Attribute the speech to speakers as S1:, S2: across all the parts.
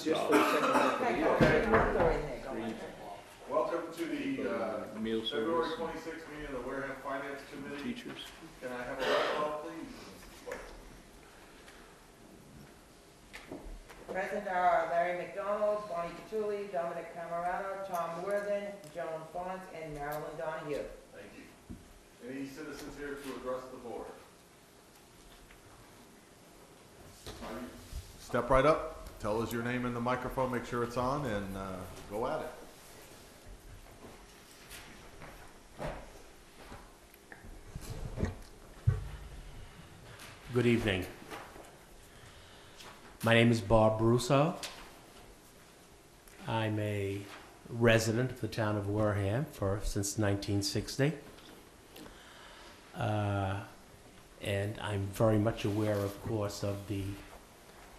S1: just for a second.
S2: Welcome to the
S1: Meal
S2: February
S1: service,
S2: 26th meeting of the Wareham Finance Committee.
S1: teachers.
S2: Can I have a roll call, please?
S3: Present are Larry McDonald, Bonnie Patulli, Dominic Camerata, Tom Worthen, Joan Font, and Marilyn Donahue.
S2: Thank you. Any citizens here to address the board? Step right up, tell us your name in the microphone, make sure it's on, and go at it.
S4: Good evening. My name is Bob Russo. I'm a resident of the town of Wareham since 1960. And I'm very much aware, of course, of the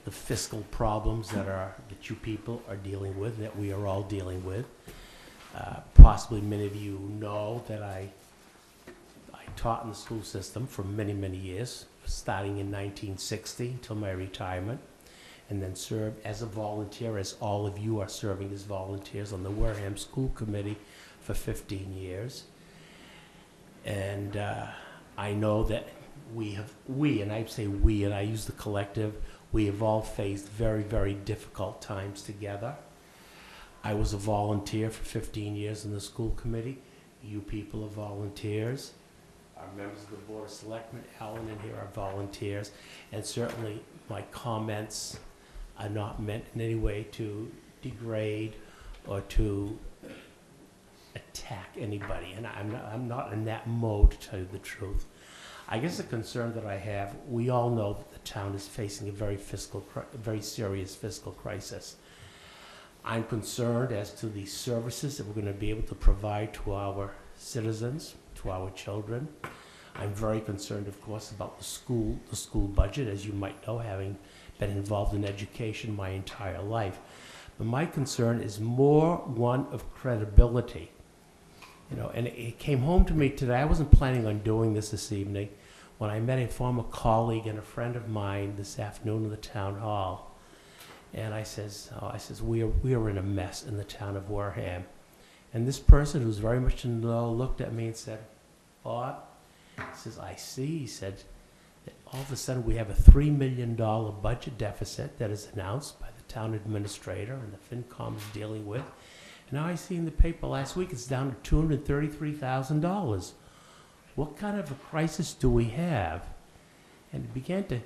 S4: fiscal problems that you people are dealing with, that we are all dealing with. Possibly many of you know that I taught in the school system for many, many years, starting in 1960 until my retirement, and then served as a volunteer, as all of you are serving as volunteers on the Wareham School Committee for 15 years. And I know that and I say we, and I use the collective, we have all faced very, very difficult times together. I was a volunteer for 15 years in the school committee. You people are volunteers. Our members of the Board of Selectmen, Alan and here, are volunteers. And certainly my comments are not meant in any way to degrade or to attack anybody. And I'm not in that mode, to tell you the truth. I guess the concern that I have, we all know that the town is facing a very serious fiscal crisis. I'm concerned as to the services that we're going to be able to provide to our citizens, to our children. I'm very concerned, of course, about the school budget, as you might know, having been involved in education my entire life. But my concern is more one of credibility. And it came home to me today. I wasn't planning on doing this evening, when I met a former colleague and a friend of mine this afternoon in the town hall. And I says, we are in a mess in the town of Wareham. And this person, who's very much in the know, looked at me and said, Bob, he says, I see, he said, that all of a sudden we have a $3 million budget deficit that is announced by the town administrator and the FinCom is dealing with. And now I see in the paper last week it's down to $233,000. What kind of a crisis do we have? And it began to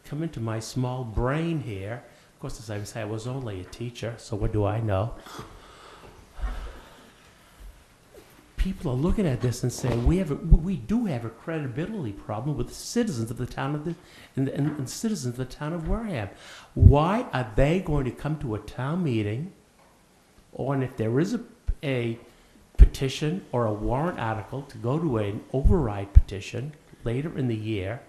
S4: come into my small brain here. Of course, as I say, I was only a teacher, so what do I know? People are looking at this and saying we do have a credibility problem with the citizens of the town and citizens of the town of Wareham. Why are they going to come to a town meeting, or and if there is a petition or a warrant article to go to an override petition later in the year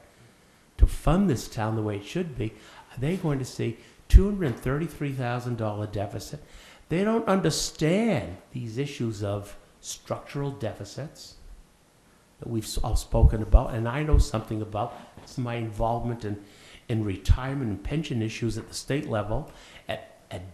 S4: to fund this town the way it should be, are they going to see $233,000 deficit? They don't understand these issues of structural deficits that we've all spoken about, and I know something about. It's my involvement in retirement and pension issues at the state level, at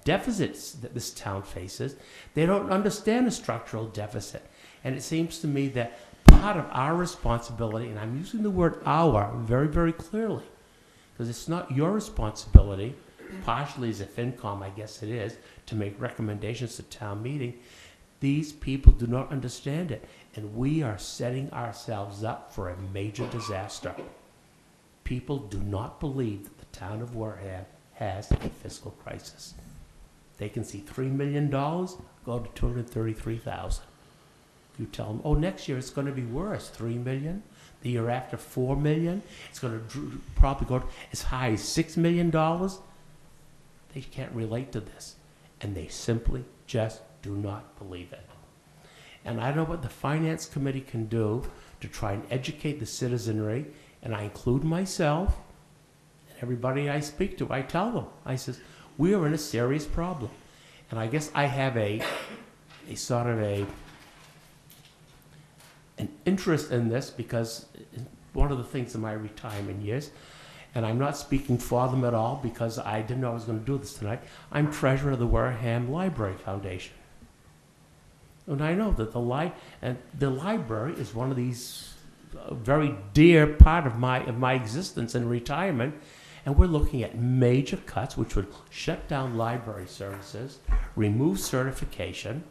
S4: deficits that this town faces. They don't understand a structural deficit. And it seems to me that part of our responsibility, and I'm using the word our very, very clearly, because it's not your responsibility, partially as a FinCom, I guess it is, to make recommendations to town meeting. These people do not understand it, and we are setting ourselves up for a major disaster. People do not believe that the town of Wareham has a fiscal crisis. They can see $3 million go to $233,000. You tell them, oh, next year it's going to be worse, $3 million. The year after, $4 million. It's going to probably go as high as $6 million. They can't relate to this, and they simply just do not believe it. And I know what the Finance Committee can do to try and educate the citizenry, and I include myself, and everybody I speak to, I tell them, I says, we are in a serious problem. And I guess I have an interest in this because one of the things in my retirement years, and I'm not speaking for them at all because I didn't know I was going to do this tonight. I'm treasurer of the Wareham Library Foundation. And I know that the library is one of these very dear part of my existence in retirement, and we're looking at major cuts which would shut down library services, remove certification,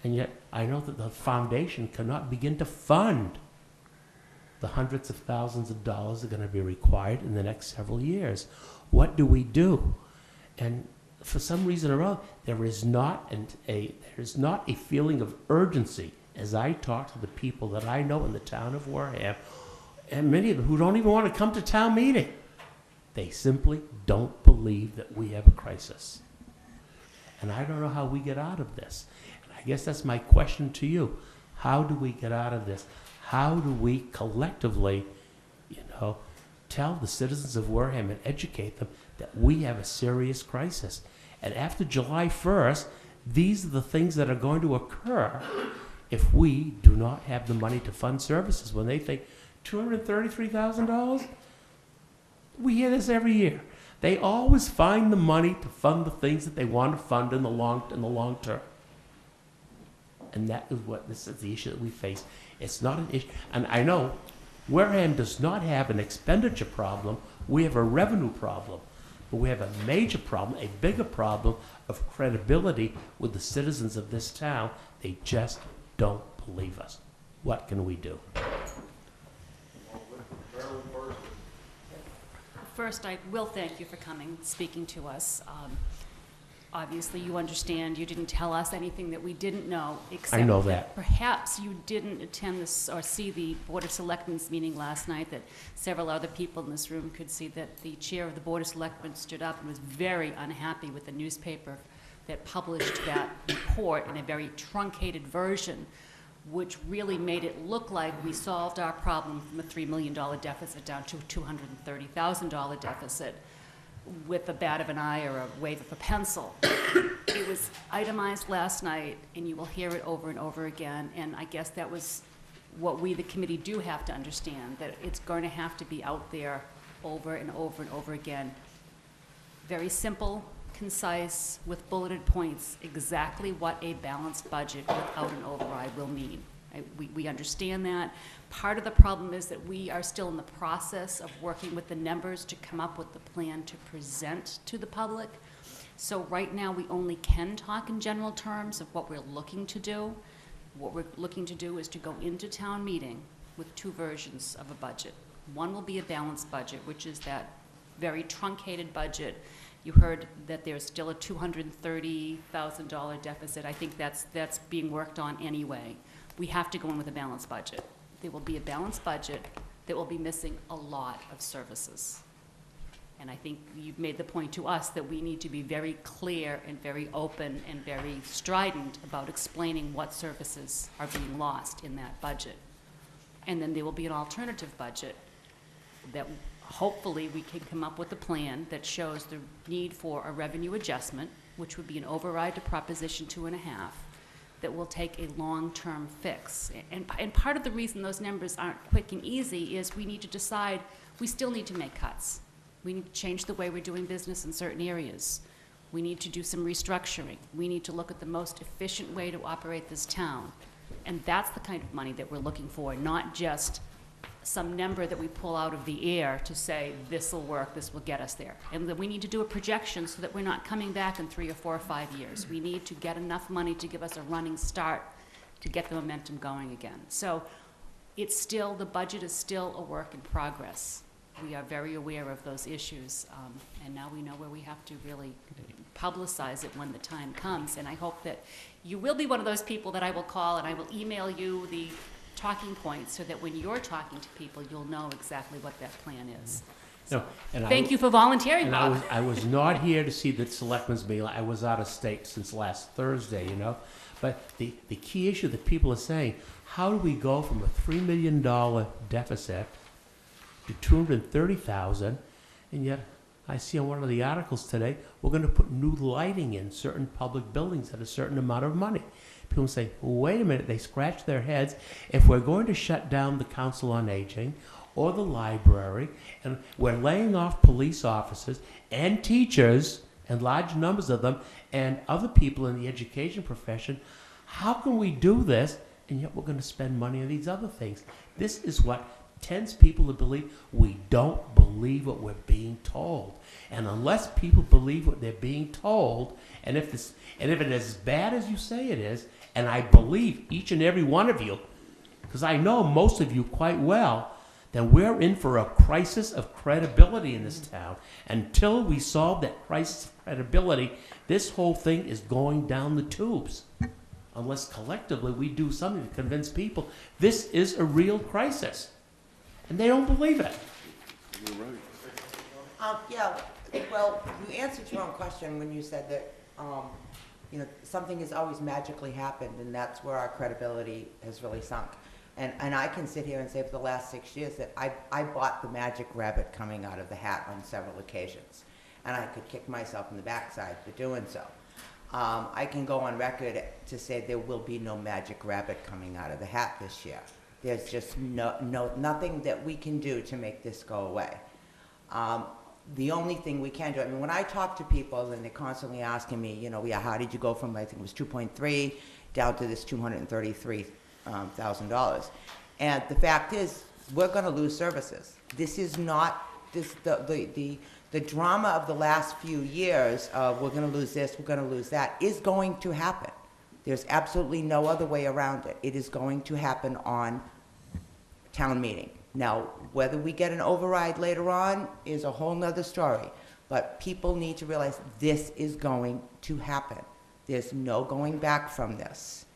S4: and yet I know that the foundation cannot begin to fund the hundreds of thousands of dollars that are going to be required in the next several years. What do we do? And for some reason or other, there is not a feeling of urgency as I talk to the people that I know in the town of Wareham, and many of them who don't even want to come to town meeting. They simply don't believe that we have a crisis. And I don't know how we get out of this. And I guess that's my question to you. How do we get out of this? How do we collectively, tell the citizens of Wareham and educate them that we have a serious crisis? And after July 1st, these are the things that are going to occur if we do not have the money to fund services. When they think $233,000, we hear this every year. They always find the money to fund the things that they want to fund in the long term. And that is this is the issue that we face. It's not an issue, and I know Wareham does not have an expenditure problem. We have a revenue problem. But we have a major problem, a bigger problem of credibility with the citizens of this town. They just don't believe us. What can we do?
S1: First, I will thank you for coming, speaking to us. Obviously, you understand you didn't tell us anything that we didn't know, except
S4: I know that.
S1: Perhaps you didn't attend this or see the Board of Selectmen's meeting last night, that several other people in this room could see that the chair of the Board of Selectmen stood up and was very unhappy with the newspaper that published that report in a very truncated version, which really made it look like we solved our problem from a $3 million deficit down to a $230,000 deficit with a bat of an eye or a wave of a pencil. It was itemized last night, and you will hear it over and over again, and I guess that was what we, the committee, do have to understand, that it's going to have to be out there over and over and over again. Very simple, concise, with bulleted points, exactly what a balanced budget without an override will mean. We understand that. Part of the problem is that we are still in the process of working with the members to come up with the plan to present to the public. So right now, we only can talk in general terms of what we're looking to do. What we're looking to do is to go into town meeting with two versions of a budget. One will be a balanced budget, which is that very truncated budget. You heard that there's still a $230,000 deficit. I think that's being worked on anyway. We have to go in with a balanced budget. There will be a balanced budget that will be missing a lot of services. And I think you've made the point to us that we need to be very clear and very open and very strident about explaining what services are being lost in that budget. And then there will be an alternative budget that hopefully we can come up with a plan that shows the need for a revenue adjustment, which would be an override to Proposition 2.5, that will take a long-term fix. And part of the reason those numbers aren't quick and easy is we need to decide we still need to make cuts. We need to change the way we're doing business in certain areas. We need to do some restructuring. We need to look at the most efficient way to operate this town. And that's the kind of money that we're looking for, not just some number that we pull out of the air to say, this will work, this will get us there. And that we need to do a projection so that we're not coming back in 3 or 4 or 5 years. We need to get enough money to give us a running start to get the momentum going again. So it's still, the budget is still a work in progress. We are very aware of those issues, and now we know where we have to really publicize it when the time comes. And I hope that you will be one of those people that I will call and I will email you the talking points so that when you're talking to people, you'll know exactly what that plan is. So,
S4: and
S1: thank you for volunteering, Bob.
S4: I was not here to see the selectmen's meeting. I was out of state since last Thursday, But the key issue that people are saying, how do we go from a $3 million deficit to $230,000, and yet I see on one of the articles today, we're going to put new lighting in certain public buildings at a certain amount of money. People say, well, wait a minute, they scratch their heads. If we're going to shut down the Council on Aging, or the library, and we're laying off police officers and teachers, and large numbers of them, and other people in the education profession. How can we do this, and yet we're going to spend money on these other things? This is what tends people to believe. We don't believe what we're being told. And unless people believe what they're being told, and if it is as bad as you say it is, and I believe each and every one of you, because I know most of you quite well, then we're in for a crisis of credibility in this town. Until we solve that crisis of credibility, this whole thing is going down the tubes. Unless collectively we do something to convince people this is a real crisis. And they don't believe it.
S2: You're right.
S3: Yeah, well, you answered your own question when you said that, something has always magically happened, and that's where our credibility has really sunk. And I can sit here and say for the last 6 years that I bought the magic rabbit coming out of the hat on several occasions. And I could kick myself in the backside for doing so. I can go on record to say there will be no magic rabbit coming out of the hat this year. There's just nothing that we can do to make this go away. The only thing we can do, I mean, when I talk to people and they're constantly asking me, how did you go from, I think it was 2.3 down to this $233,000. And the fact is, we're going to lose services. This is not the drama of the last few years. We're going to lose this, we're going to lose that, is going to happen. There's absolutely no other way around it. It is going to happen on town meeting. Now, whether we get an override later on is a whole nother story. But people need to realize this is going to happen. There's no going back from this.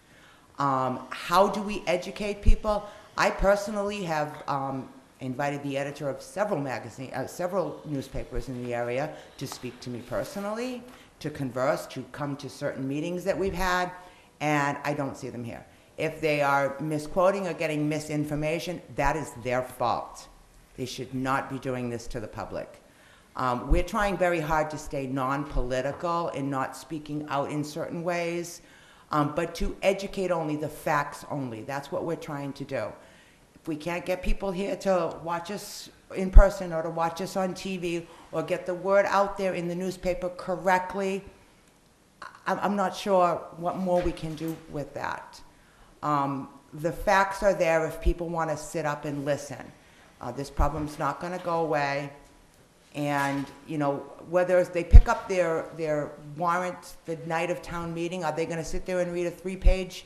S3: How do we educate people? I personally have invited the editor of several newspapers in the area to speak to me personally, to converse, to come to certain meetings that we've had, and I don't see them here. If they are misquoting or getting misinformation, that is their fault. They should not be doing this to the public. We're trying very hard to stay non-political and not speaking out in certain ways, but to educate only, the facts only. That's what we're trying to do. If we can't get people here to watch us in person or to watch us on TV or get the word out there in the newspaper correctly, I'm not sure what more we can do with that. The facts are there if people want to sit up and listen. This problem's not going to go away. And, whether they pick up their warrant the night of town meeting, are they going to sit there and read a 3-page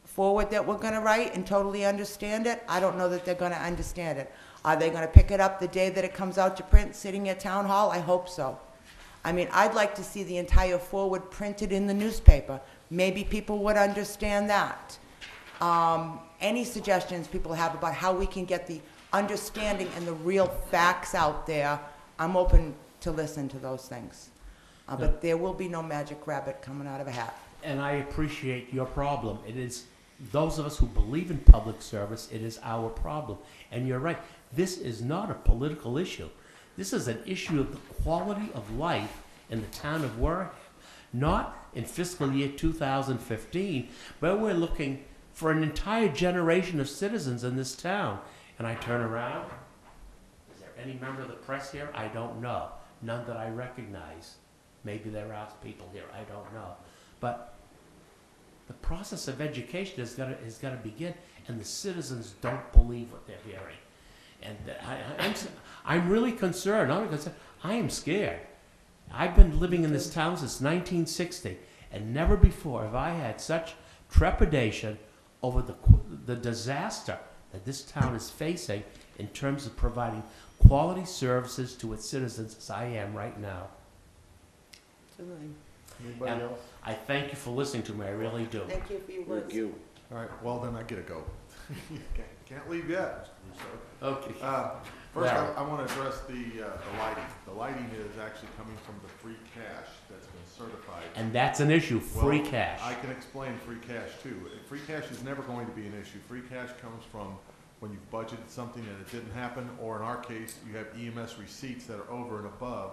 S3: forward that we're going to write and totally understand it? I don't know that they're going to understand it. Are they going to pick it up the day that it comes out to print sitting at town hall? I hope so. I mean, I'd like to see the entire forward printed in the newspaper. Maybe people would understand that. Any suggestions people have about how we can get the understanding and the real facts out there, I'm open to listen to those things. But there will be no magic rabbit coming out of a hat.
S4: And I appreciate your problem. It is those of us who believe in public service, it is our problem. And you're right, this is not a political issue. This is an issue of the quality of life in the town of Wareham. Not in fiscal year 2015, but we're looking for an entire generation of citizens in this town. And I turn around, is there any member of the press here? I don't know. None that I recognize. Maybe there are people here, I don't know. But the process of education is got to begin, and the citizens don't believe what they're hearing. And I'm really concerned. I'm concerned. I am scared. I've been living in this town since 1960, and never before have I had such trepidation over the disaster that this town is facing in terms of providing quality services to its citizens as I am right now.
S3: Absolutely.
S2: Anybody
S4: And
S2: else?
S4: I thank you for listening to me. I really do.
S3: Thank you for your words.
S5: Thank you.
S2: All right, well then I get to go. Can't leave yet, Mr. Russo.
S4: Okay.
S2: First,
S4: Larry.
S2: I want to address the lighting. The lighting is actually coming from the free cash that's been certified.
S4: And that's an issue, free
S2: Well,
S4: cash.
S2: I can explain free cash too. Free cash is never going to be an issue. Free cash comes from when you've budgeted something and it didn't happen, or in our case, you have EMS receipts that are over and above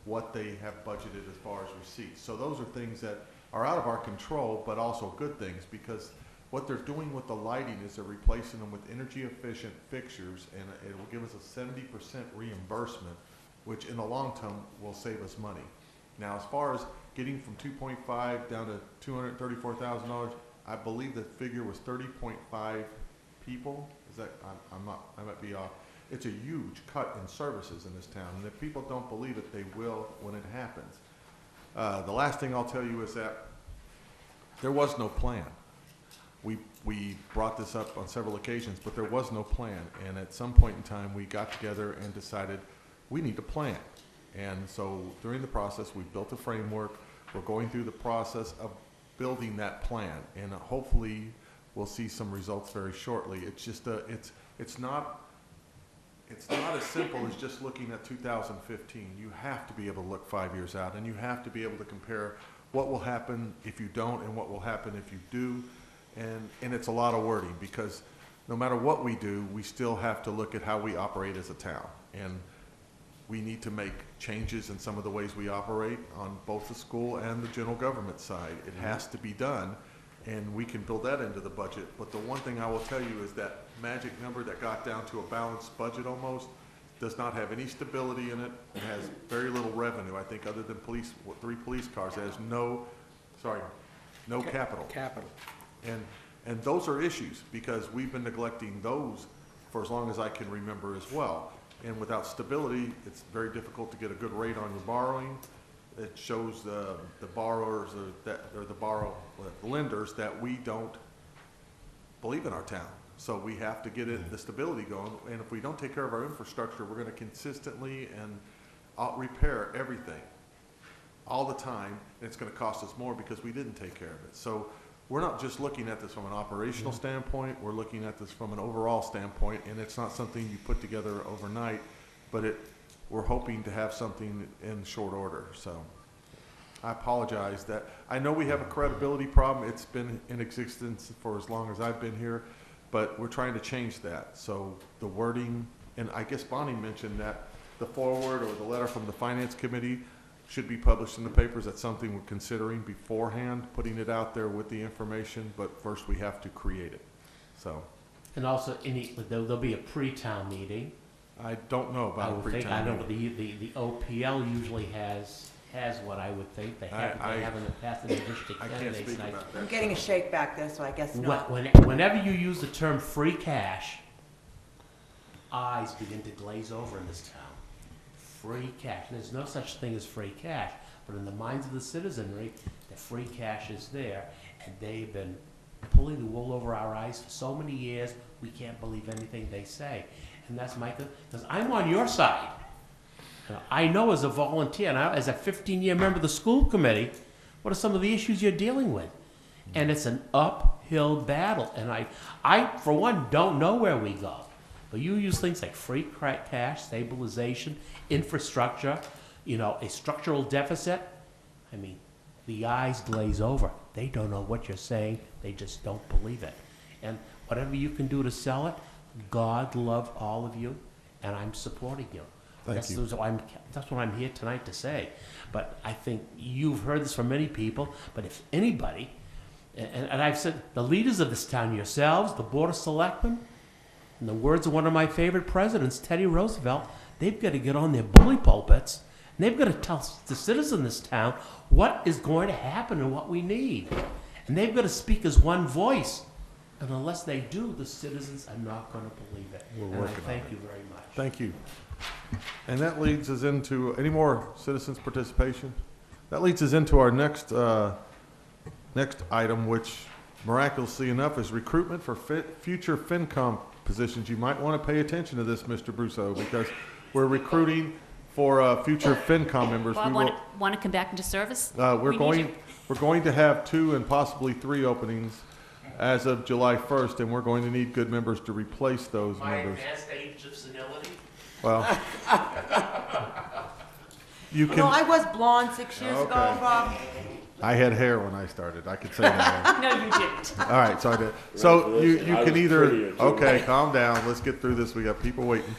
S2: what they have budgeted as far as receipts. So those are things that are out of our control, but also good things, because What they're doing with the lighting is they're replacing them with energy efficient fixtures, and it will give us a 70% reimbursement, which in the long term will save us money. Now, as far as getting from 2.5 down to $234,000, I believe the figure was 30.5 people. Is that, I might be off. It's a huge cut in services in this town, and if people don't believe it, they will when it happens. The last thing I'll tell you is that there was no plan. We brought this up on several occasions, but there was no plan. And at some point in time, we got together and decided we need a plan. And so during the process, we built a framework. We're going through the process of building that plan, and hopefully we'll see some results very shortly. It's just it's not as simple as just looking at 2015. You have to be able to look 5 years out, and you have to be able to compare what will happen if you don't and what will happen if you do. And it's a lot of wording, because no matter what we do, we still have to look at how we operate as a town. And we need to make changes in some of the ways we operate on both the school and the general government side. It has to be done, and we can build that into the budget. But the one thing I will tell you is that magic number that got down to a balanced budget almost does not have any stability in it. It has very little revenue, I think, other than 3 police cars. It has no capital. And those are issues, because we've been neglecting those for as long as I can remember as well. And without stability, it's very difficult to get a good rate on your borrowing. It shows the borrowers or the lenders that we don't believe in our town. So we have to get the stability going. And if we don't take care of our infrastructure, we're going to consistently and repair everything all the time. And it's going to cost us more because we didn't take care of it. So we're not just looking at this from an operational standpoint, we're looking at this from an overall standpoint, and it's not something you put together overnight, but we're hoping to have something in short order. So I apologize that, I know we have a credibility problem. It's been in existence for as long as I've been here, but we're trying to change that. So the wording, and I guess Bonnie mentioned that the forward or the letter from the Finance Committee should be published in the papers. That's something we're considering beforehand, putting it out there with the information, but first we have to create it. So.
S4: And also, there'll be a pre-town meeting.
S2: I don't know about a pre-town meeting.
S4: I know the OPL usually has what I would think. They haven't passed an additional
S2: I can't
S4: candidates
S2: speak
S4: night.
S2: about that.
S3: I'm getting a shake back there, so I guess not.
S4: Whenever you use the term free cash, eyes begin to glaze over in this town. Free cash. And there's no such thing as free cash, but in the minds of the citizenry, the free cash is there, and they've been pulling the wool over our eyes for so many years, we can't believe anything they say. And that's because I'm on your side. I know as a volunteer, and as a 15-year member of the school committee, what are some of the issues you're dealing with? And it's an uphill battle, and I for one, don't know where we go. But you use things like free cash, stabilization, infrastructure, a structural deficit. I mean, the eyes glaze over. They don't know what you're saying. They just don't believe it. And whatever you can do to sell it, God love all of you, and I'm supporting you. That's what I'm here tonight to say. But I think you've heard this from many people, but if anybody, and I've said, the leaders of this town, yourselves, the Board of Selectmen, in the words of one of my favorite presidents, Teddy Roosevelt, they've got to get on their bully pulpits, and they've got to tell the citizens in this town what is going to happen and what we need. And they've got to speak as one voice. And unless they do, the citizens are not going to believe it. And I thank you very much.
S2: Thank you. And that leads us into, any more citizens' participation? That leads us into our next item, which miraculously enough is recruitment for future FinCom positions. You might want to pay attention to this, Mr. Brousseau, because we're recruiting for future FinCom members.
S1: Bob, want to come back into service?
S2: We're going to have 2 and possibly 3 openings as of July 1st, and we're going to need good members to replace those members.
S4: My advanced age of senility?
S2: Well, you can.
S3: No, I was blonde 6 years ago, Bob.
S2: I had hair when I started. I could say that.
S1: No, you didn't.
S2: All right, so I did. So you can either, okay, calm down. Let's get through this. We got people waiting.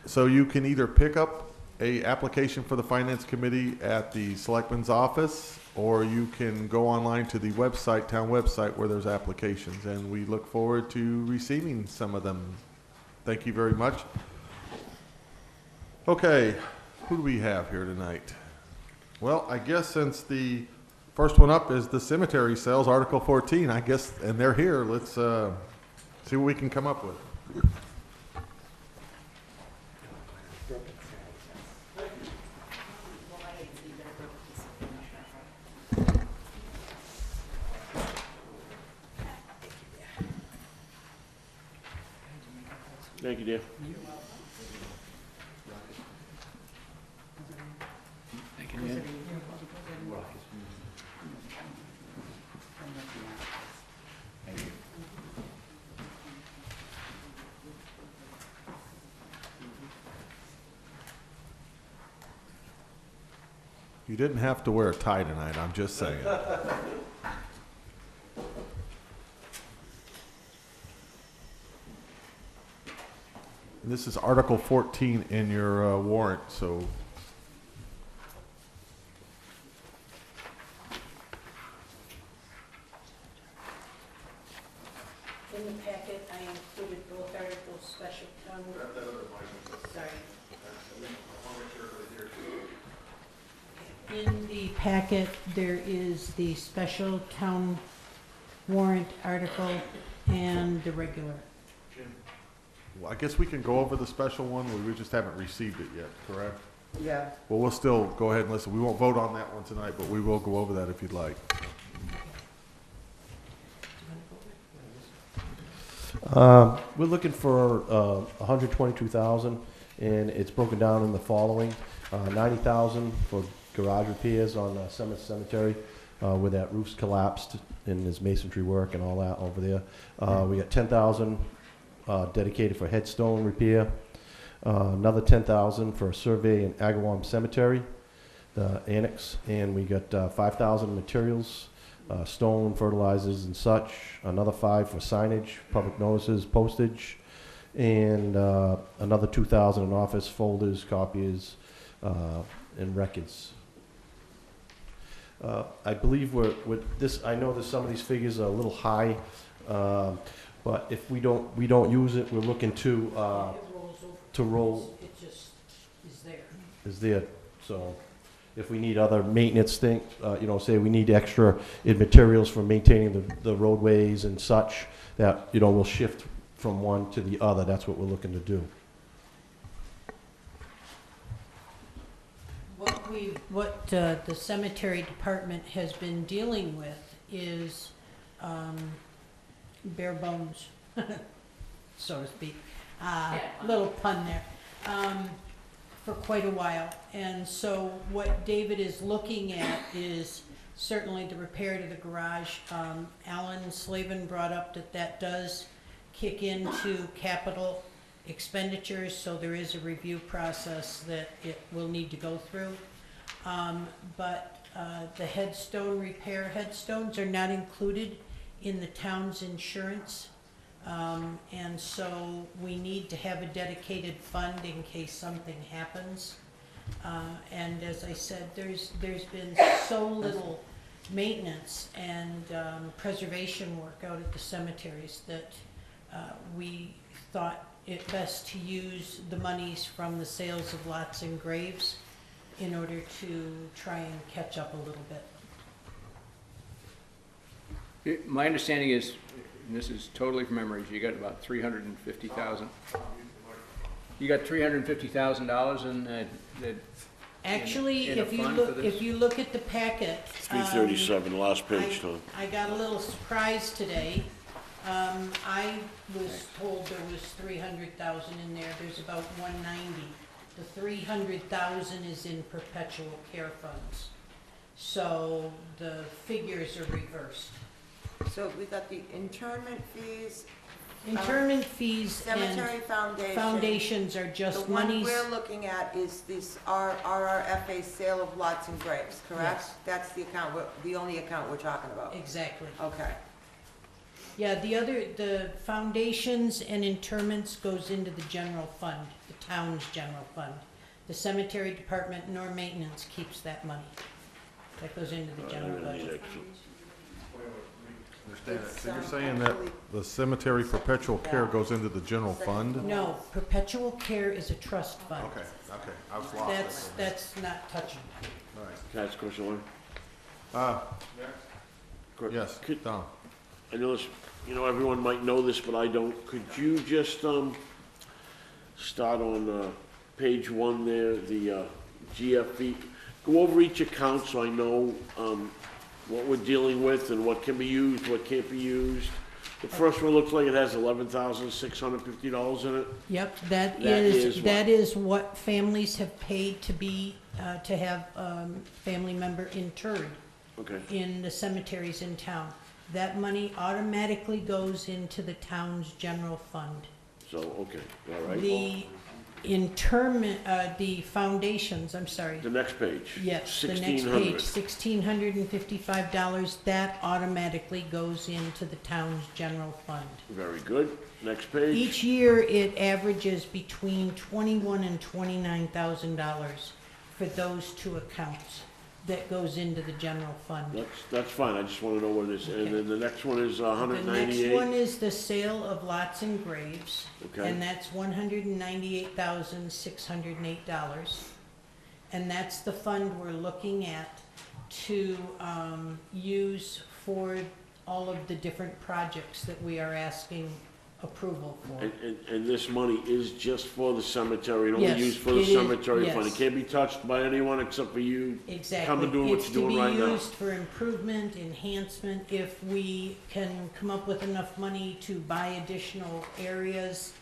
S2: So you can either pick up a application for the Finance Committee at the Selectman's office, or you can go online to the website, town website, where there's applications, and we look forward to receiving some of them. Thank you very much. Okay, who do we have here tonight? Well, I guess since the first one up is the cemetery sales, Article 14, I guess, and they're here, let's see what we can come up with.
S5: Thank you, dear. Thank you, dear.
S2: You didn't have to wear a tie tonight, I'm just saying. And this is Article 14 in your warrant, so
S6: In the packet, I included both articles, special town. Sorry. In the packet, there is the special town warrant article and the regular.
S2: well, I guess we can go over the special one, we just haven't received it yet, correct?
S3: Yeah.
S2: Well, we'll still go ahead and listen. We won't vote on that one tonight, but we will go over that if you'd like.
S5: We're looking for 122,000, and it's broken down in the following: 90,000 for garage repairs on Summit Cemetery, where that roof's collapsed and there's masonry work and all that over there. We got 10,000 dedicated for headstone repair. Another 10,000 for a survey in Agawam Cemetery, the annex, and we got 5,000 materials. Stone, fertilizers, and such. Another 5 for signage, public notices, postage, and another 2,000 in office folders, copiers, and records. I believe with this. I know that some of these figures are a little high, but if we don't use it, we're looking to roll.
S6: It just is there.
S5: Is there, so. If we need other maintenance things, say we need extra in materials for maintaining the roadways and such, that, we'll shift from one to the other. That's what we're looking to do.
S6: What the cemetery department has been dealing with is bare bones, so to speak. Little pun there. For quite a while. And so what David is looking at is certainly the repair to the garage. Alan Slavin brought up that does kick into capital expenditures, so there is a review process that it will need to go through. But the headstone repair, headstones are not included in the town's insurance. And so we need to have a dedicated fund in case something happens. And as I said, there's been so little maintenance and preservation work out at the cemeteries that we thought it best to use the monies from the sales of lots and graves in order to try and catch up a little bit.
S7: My understanding is, and this is totally from memory, you got about 350,000. You got $350,000 in that.
S6: Actually,
S7: in a
S6: if you
S7: fund
S6: look,
S7: for this?
S6: if you look at the packet.
S8: 337, last page, Tom.
S6: I got a little surprise today. I was told there was 300,000 in there. There's about 190. The 300,000 is in perpetual care funds. So the figures are reversed.
S3: So we got the internment fees,
S6: Interment fees
S3: cemetery
S6: and
S3: foundation.
S6: foundations are
S3: The
S6: just
S3: one
S6: monies.
S3: we're looking at is this RRFA sale of lots and graves, correct?
S6: Yes.
S3: That's the account, the only account we're talking about.
S6: Exactly.
S3: Okay.
S6: Yeah, the foundations and interments goes into the general fund, the town's general fund. The cemetery department nor maintenance keeps that money. That goes into the general budget.
S2: Understand that. So you're saying that the cemetery perpetual care goes into the general fund?
S6: No, perpetual care is a trust fund.
S2: Okay, I was lost.
S6: That's not touching.
S2: All right.
S8: Can I ask a question, Lauren? Quick.
S2: Yes,
S8: Could-
S2: Don.
S8: I know this, everyone might know this, but I don't. Could you just, start on, page 1 there, the, GFE? Go over each account so I know, what we're dealing with and what can be used, what can't be used. The first one looks like it has $11,650 in it.
S6: Yep,
S8: That is
S6: that is what families have paid to be, to have, family member interred
S8: Okay,
S6: in the cemeteries in town. That money automatically goes into the town's general fund.
S8: so, okay, all right.
S6: The interment, the foundations, I'm sorry.
S8: The next page.
S6: Yes, the next page, $1,655, that automatically goes into the town's general fund.
S8: Very good. Next page.
S6: Each year, it averages between $21,000 and $29,000 for those two accounts that goes into the general fund.
S8: That's fine, I just wanna know what it is. And then the next one is
S6: The next one
S8: 198.
S6: is the sale of lots and graves,
S8: Okay.
S6: and that's $198,608. And that's the fund we're looking at to use for all of the different projects that we are asking approval for.
S8: And this money is just for the cemetery, and only
S6: Yes,
S8: used for the
S6: it is,
S8: cemetery fund. It
S6: yes.
S8: can't be touched by anyone except for you.
S6: Exactly.
S8: Come and do what you're doing right
S6: It's to
S8: now.
S6: be used for improvement, enhancement, if we can come up with enough money to buy additional areas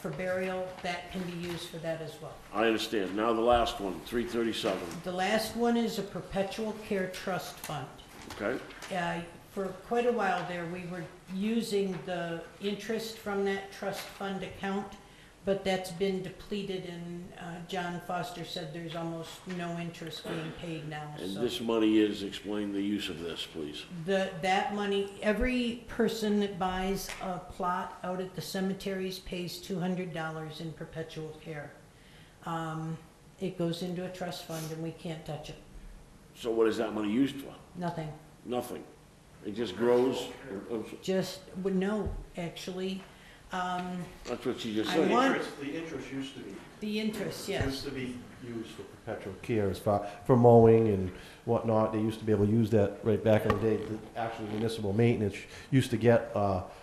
S6: for burial, that can be used for that as well.
S8: I understand. Now the last one, 337,
S6: The last one is a perpetual care trust fund.
S8: okay?
S6: For quite a while there, we were using the interest from that trust fund account, but that's been depleted, and John Foster said there's almost no interest being paid now,
S8: And
S6: so.
S8: this money is, explain the use of this, please.
S6: That money, every person that buys a plot out at the cemeteries pays $200 in perpetual care. It goes into a trust fund and we can't touch it,
S8: So what is that money used for?
S6: nothing.
S8: Nothing. It just grows?
S6: Just, well, no, actually,
S8: That's what she just
S6: I
S8: said.
S6: want-
S5: The interest used to be.
S6: the interest, yes.
S5: To be used for perpetual care as far, for mowing and whatnot. They used to be able to use that right back in the day. Actually, municipal maintenance used to get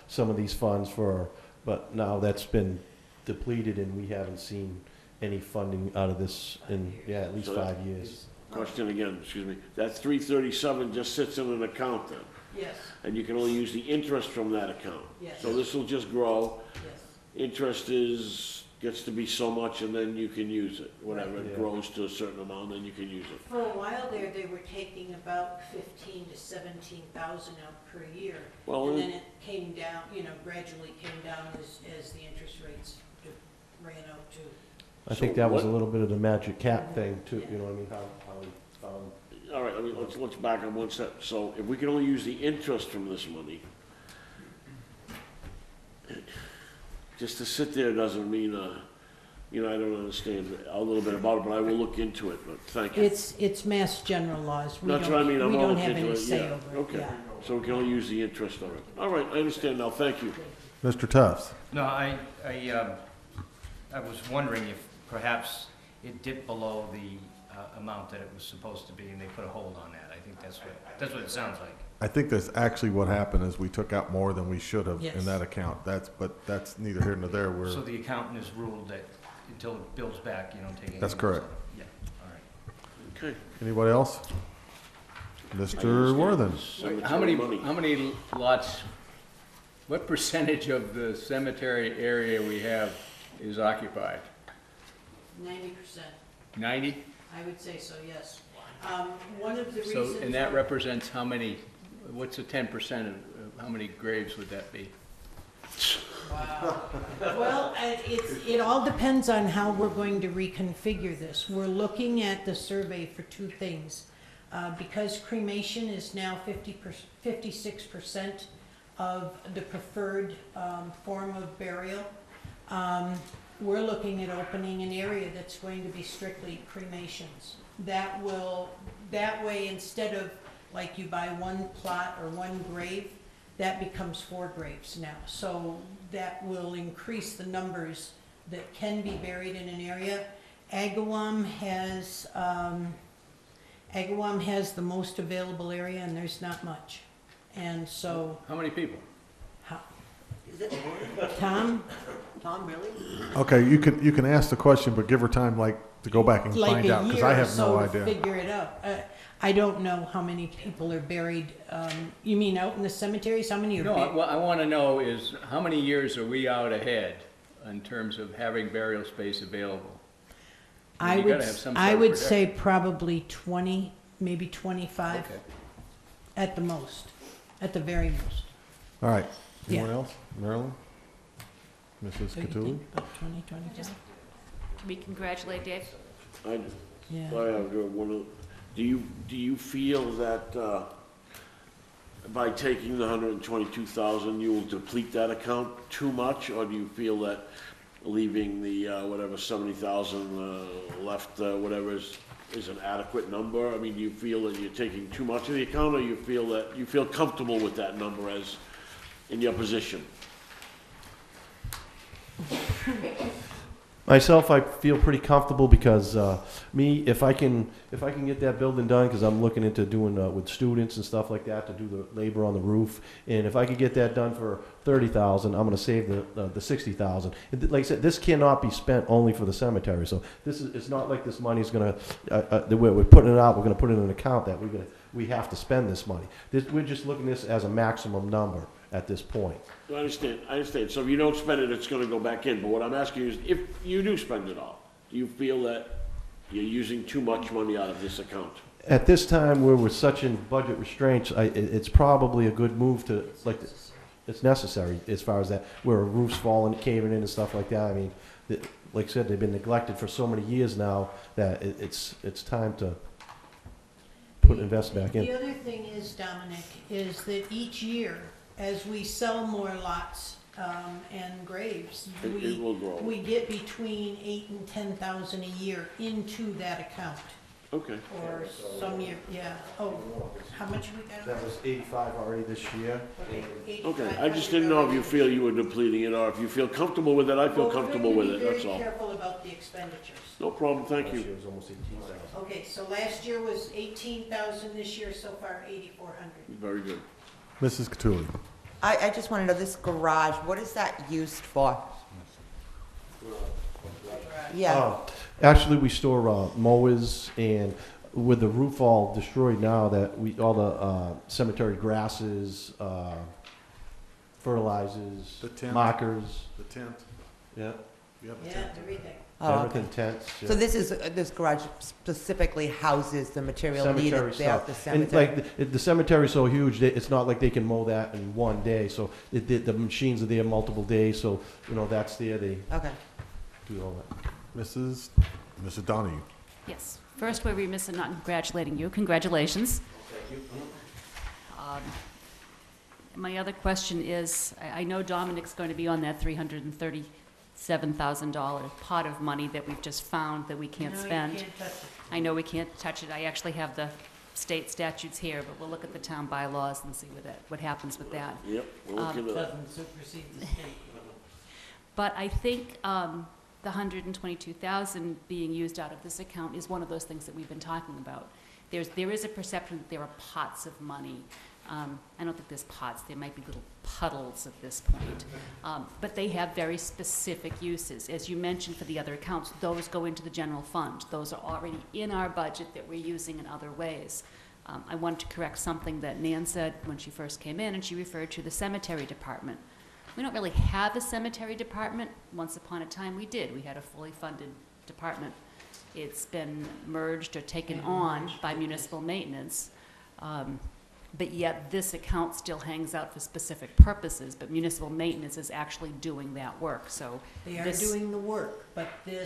S5: some of these funds for, but now that's been depleted and we haven't seen any funding out of this in, at least
S8: So that-
S5: 5 years.
S8: Question again, excuse me. That 337 just sits in an account then,
S6: Yes,
S8: and you can only use the interest from that account.
S6: yes,
S8: So this will just grow.
S6: yes.
S8: Interest gets to be so much and then you can use it. Whatever, it
S5: Yeah.
S8: grows to a certain amount, then you can use it.
S6: For a while there, they were taking about 15 to 17,000 out per year.
S8: Well,
S6: And then it came down, gradually came down as the interest rates ran out too.
S5: I
S8: So
S5: think that was a
S8: what-
S5: little bit of the magic cap thing too, you know what I mean, how we found.
S8: all right, let's back up one step. So if we can only use the interest from this money, just to sit there doesn't mean, I don't understand a little bit about it, but I will look into it, but thank you.
S6: It's mass general laws. We
S8: That's
S6: don't-
S8: what I mean, I'm
S6: We
S8: all
S6: don't have
S8: into
S6: any
S8: it,
S6: say
S8: yeah,
S6: over it,
S8: okay.
S6: yeah.
S8: So we can only use the interest on it. All right, I understand now, thank you.
S2: Mr. Tufts?
S9: No, I was wondering if perhaps it dipped below the amount that it was supposed to be, and they put a hold on that. I think that's what it sounds like.
S2: I think that's actually what happened is we took out more than we should have
S6: Yes.
S2: in that account. But that's neither here nor there.
S9: So the accountant has ruled that until it builds back, you don't take any.
S2: That's
S9: notes
S2: correct.
S9: on it. Yeah, all right.
S8: Okay.
S2: Anybody else? Mr. Worthen?
S7: How many,
S8: Money.
S7: how many lots, what percentage of the cemetery area we have is occupied?
S6: 90%,
S7: 90?
S6: I would say so, yes. One of the
S7: So,
S6: reasons.
S7: and that represents how many, what's the 10% of, how many graves would that be?
S6: Wow. Well, it all depends on how we're going to reconfigure this. We're looking at the survey for two things. Because cremation is now 56% of the preferred form of burial, we're looking at opening an area that's going to be strictly cremations. That way, instead of like you buy one plot or one grave, that becomes 4 graves now. So that will increase the numbers that can be buried in an area. Agawam has the most available area, and there's not much. And so,
S7: How many people?
S6: Tom?
S2: Okay, you can ask the question, but give her time, like, to go back and
S6: Like
S2: find
S6: a
S2: out, because
S6: year
S2: I
S6: or
S2: have
S6: so
S2: no
S6: to
S2: idea.
S6: figure it out. I don't know how many people are buried. You mean out in the cemeteries? How many are
S7: No,
S6: buried?
S7: what I want to know is, how many years are we out ahead in terms of having burial space available?
S6: I
S7: You
S6: would,
S7: gotta have some
S6: I
S7: sort of
S6: would say probably 20, maybe 25
S7: Okay.
S6: at the most, at the very most.
S2: All right,
S6: Yeah.
S2: anyone else? Marilyn? Mrs.
S6: So you
S2: Cattouli?
S6: think about 20, 25?
S1: Can we congratulate Dave?
S8: I
S6: Yeah.
S8: have one of, do you feel that, by taking the 122,000, you will deplete that account too much? Or do you feel that leaving the, whatever, 70,000, left, whatever is an adequate number? I mean, do you feel that you're taking too much of the account, or you feel comfortable with that number as, in your position?
S5: Myself, I feel pretty comfortable because if I can get that building done, because I'm looking into doing with students and stuff like that to do the labor on the roof, and if I could get that done for 30,000, I'm going to save the 60,000. Like I said, this cannot be spent only for the cemetery, so it's not like this money is going to we're putting it out. We're going to put it in an account that we have to spend this money. We're just looking at this as a maximum number at this point.
S8: I understand. So if you don't spend it, it's gonna go back in. But what I'm asking you is, if you do spend it all, do you feel that you're using too much money out of this account?
S5: At this time, where we're such in budget restraints, it's probably a good move to, like, it's necessary as far as that, where a roof's falling, caving in and stuff like that. I mean, like I said, they've been neglected for so many years now that it's time to invest back in.
S6: The other thing is, Dominic, is that each year, as we sell more lots and graves,
S8: It will grow.
S6: we get between 8,000 and 10,000 a year into that account.
S8: Okay.
S6: Or some year, yeah. Oh, how much we got?
S5: That was 85 already this year.
S8: Okay, I just didn't know if you feel you were depleting it, or if you feel comfortable with it. I feel comfortable with it, that's
S6: We're
S8: all.
S6: very careful about the expenditures.
S8: No problem, thank
S5: Last
S8: you.
S5: year was almost 18,000.
S6: Okay, so last year was 18,000, this year so far 8,400.
S8: Very good.
S2: Mrs. Cattouli?
S3: I just want to know, this garage, what is that used for? Yeah,
S5: Actually, we store mowers, and with the roof all destroyed now, all the cemetery grasses, fertilizers,
S2: The tent.
S5: markers,
S2: The tent?
S5: yeah,
S2: You have a
S6: Yeah,
S2: tent?
S6: everything.
S3: Oh, okay.
S5: everything, tents. Yeah.
S3: So this garage specifically houses the material needed
S5: Cemetery
S3: there at the
S5: stuff. And
S3: cemetery?
S5: like, the cemetery's so huge, it's not like they can mow that in one day, so the machines are there multiple days, so, that's there, they
S3: Okay.
S5: do all that.
S2: Mrs. Donahue?
S1: Yes. First, we're remiss in not congratulating you. Congratulations. My other question is, I know Dominic's going to be on that $337,000 pot of money that we've just found that we can't
S6: No, you
S1: spend.
S6: can't touch it.
S1: I know we can't touch it. I actually have the state statutes here, but we'll look at the town bylaws and see what happens with that.
S8: Yep, we'll look into that.
S6: Doesn't supersede the state.
S1: But I think the $122,000 being used out of this account is one of those things that we've been talking about. There is a perception that there are pots of money. I don't think there's pots. There might be little puddles at this point. But they have very specific uses. As you mentioned for the other accounts, those go into the general fund. Those are already in our budget that we're using in other ways. I wanted to correct something that Nan said when she first came in, and she referred to the cemetery department. We don't really have a cemetery department. Once upon a time, we did. We had a fully funded department. It's been merged or taken on by municipal maintenance. But yet this account still hangs out for specific purposes, but municipal maintenance is actually doing that work, so.
S6: They are
S1: this-
S6: doing the work, but the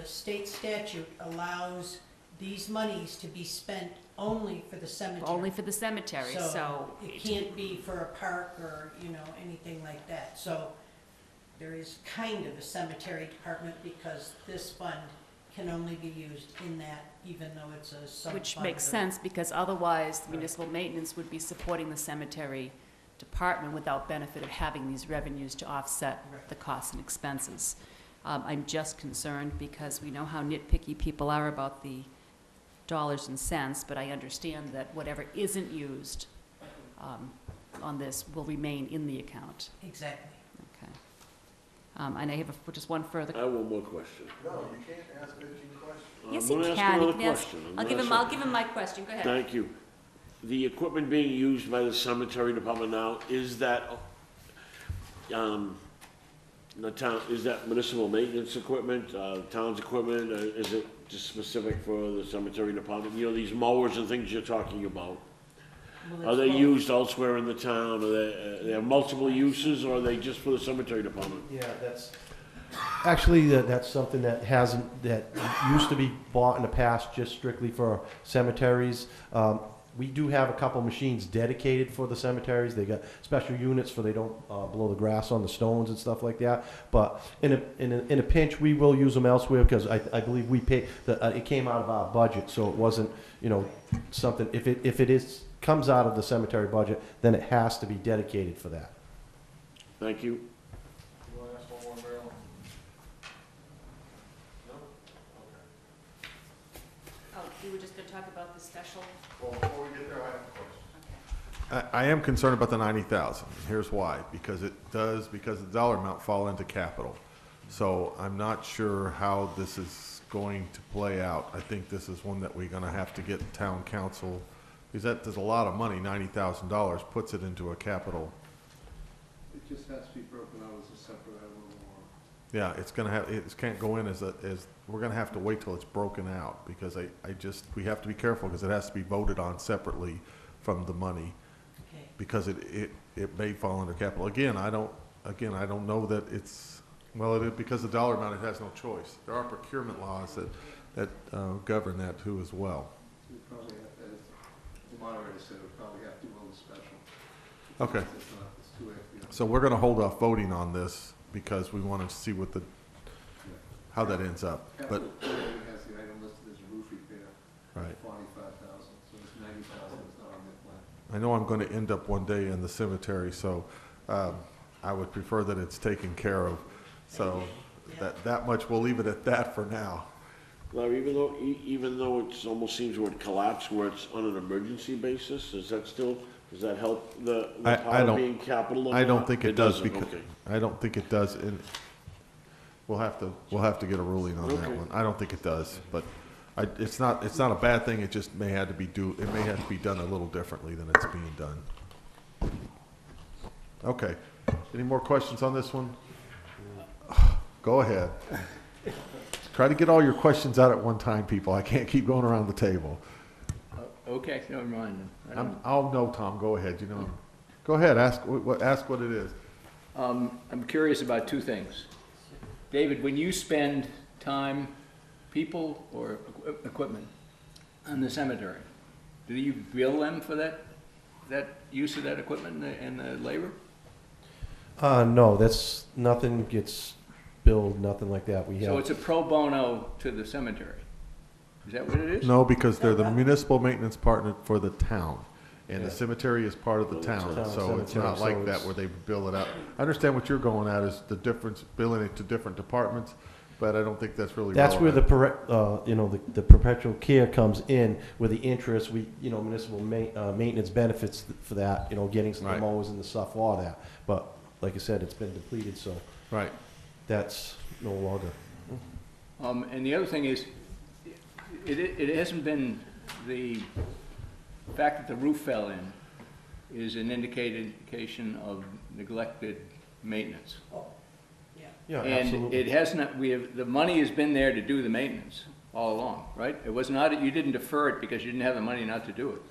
S6: state statute allows these monies to be spent only for the cemetery.
S1: Only for the cemetery, so.
S6: It can't be for a park or, anything like that. So there is kind of a cemetery department because this fund can only be used in that, even though it's a sub-fund.
S1: Which makes sense, because otherwise municipal maintenance would be supporting the cemetery department without benefit of having these revenues to offset
S6: Right.
S1: the costs and expenses. I'm just concerned because we know how nitpicky people are about the dollars and cents, but I understand that whatever isn't used on this will remain in the account.
S6: Exactly.
S1: Okay. And I have just one further.
S8: I have one more question.
S2: No, you can't ask 15 questions.
S1: Yes,
S8: I'm
S1: he
S8: gonna
S1: can.
S8: ask
S1: He
S8: another
S1: can ask-
S8: question.
S1: I'll give him my question. Go ahead.
S8: Thank you. The equipment being used by the cemetery department now, is that, the town, is that municipal maintenance equipment, town's equipment, or is it just specific for the cemetery department? You know, these mowers and things you're talking about,
S6: Well,
S8: are
S6: it's
S8: they
S6: both.
S8: used elsewhere in the town? Are they have multiple uses, or are they just for the cemetery department?
S5: Yeah, actually, that's something that used to be bought in the past just strictly for cemeteries. We do have a couple machines dedicated for the cemeteries. They got special units for they don't blow the grass on the stones and stuff like that. But in a pinch, we will use them elsewhere because I believe we pay, it came out of our budget, so it wasn't, something, if it comes out of the cemetery budget, then it has to be dedicated for that.
S8: Thank you.
S2: You want to ask one more, Marilyn? No? Okay.
S1: Oh, you were just going to talk about the special?
S2: Well, before we get there, I have a question. I am concerned about the 90,000. Here's why. Because the dollar amount fall into capital. So I'm not sure how this is going to play out. I think this is one that we're gonna have to get town council, because there's a lot of money, $90,000, puts it into a capital.
S10: It just has to be broken out as a separate item of warrant.
S2: Yeah, it can't go in we're gonna have to wait till it's broken out, because we have to be careful, because it has to be voted on separately from the money,
S6: Okay.
S2: because it may fall under capital. Again, I don't know that because the dollar amount, it has no choice. There are procurement laws that govern that too as well.
S10: We probably have to, as the moderator said, we probably have to go with special.
S2: Okay.
S10: It's too late.
S2: So we're gonna hold off voting on this, because we wanted to see how that ends up, but,
S10: Capital planning has the item listed as roof repair,
S2: right.
S10: 45,000, so it's 90,000 is not on their plan.
S2: I know I'm gonna end up one day in the cemetery, so, I would prefer that it's taken care of. So, that much, we'll leave it at that for now.
S8: Larry, even though it almost seems where it collapsed, where it's on an emergency basis, does that help the
S2: I
S8: town
S2: don't-
S8: being capital? or
S2: I don't
S8: not?
S2: think it does,
S8: doesn't,
S2: because,
S8: okay.
S2: I don't think it does, and we'll have to get a ruling on that
S8: Okay.
S2: one. I don't think it does, but it's not a bad thing, it just may have to be done a little differently than it's being done. Okay, any more questions on this one? Go ahead. Try to get all your questions out at one time, people, I can't keep going around the table.
S7: Okay, never mind. I don't-
S2: Oh, no, Tom, go ahead, go ahead, ask what it is.
S7: I'm curious about two things. David, when you spend time, people or equipment on the cemetery, do you bill them for that use of that equipment and the labor?
S5: No, nothing gets billed, nothing like that.
S7: So it's a pro bono to the cemetery? Is that what it is?
S2: No, because they're the municipal maintenance partner for the town, and the cemetery is part of the town,
S5: Town
S2: so it's
S5: cemetery,
S2: not like
S5: so
S2: that
S5: it's-
S2: where they bill it out. I understand what you're going at, is the difference, billing it to different departments, but I don't think that's really
S5: That's where
S2: relevant.
S5: the perpetual care comes in, where the interest, municipal maintenance benefits for that, getting some
S2: Right.
S5: mowers and the stuff, all that. But like I said, it's been depleted, so
S2: Right,
S5: that's no longer.
S7: And the other thing is, it hasn't been, the fact that the roof fell in is an indication of neglected maintenance.
S6: Oh, yeah.
S5: Yeah,
S7: And
S5: absolutely.
S7: it has not, the money has been there to do the maintenance all along, right? It was not, you didn't defer it because you didn't have the money not to do it.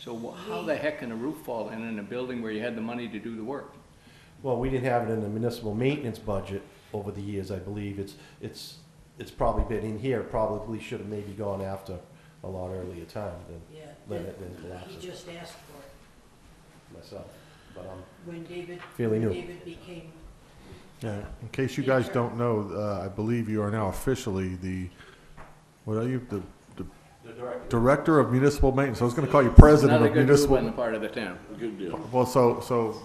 S7: So how the heck can a roof fall in a building where you had the money to do the work?
S5: Well, we didn't have it in the municipal maintenance budget over the years, I believe. It's probably been in here, probably should have maybe gone after a lot earlier time than
S6: Yeah,
S5: let it then collapse
S6: he just asked for it
S5: myself. But
S6: when David,
S5: Fairly new.
S6: David became
S2: Yeah, in case you guys don't know, I believe you are now officially what are you? The Director of Municipal Maintenance. I was gonna call you President
S7: Another
S2: of
S7: good move
S2: Municipal.
S7: on the part of the town.
S8: Good deal.
S2: Well, so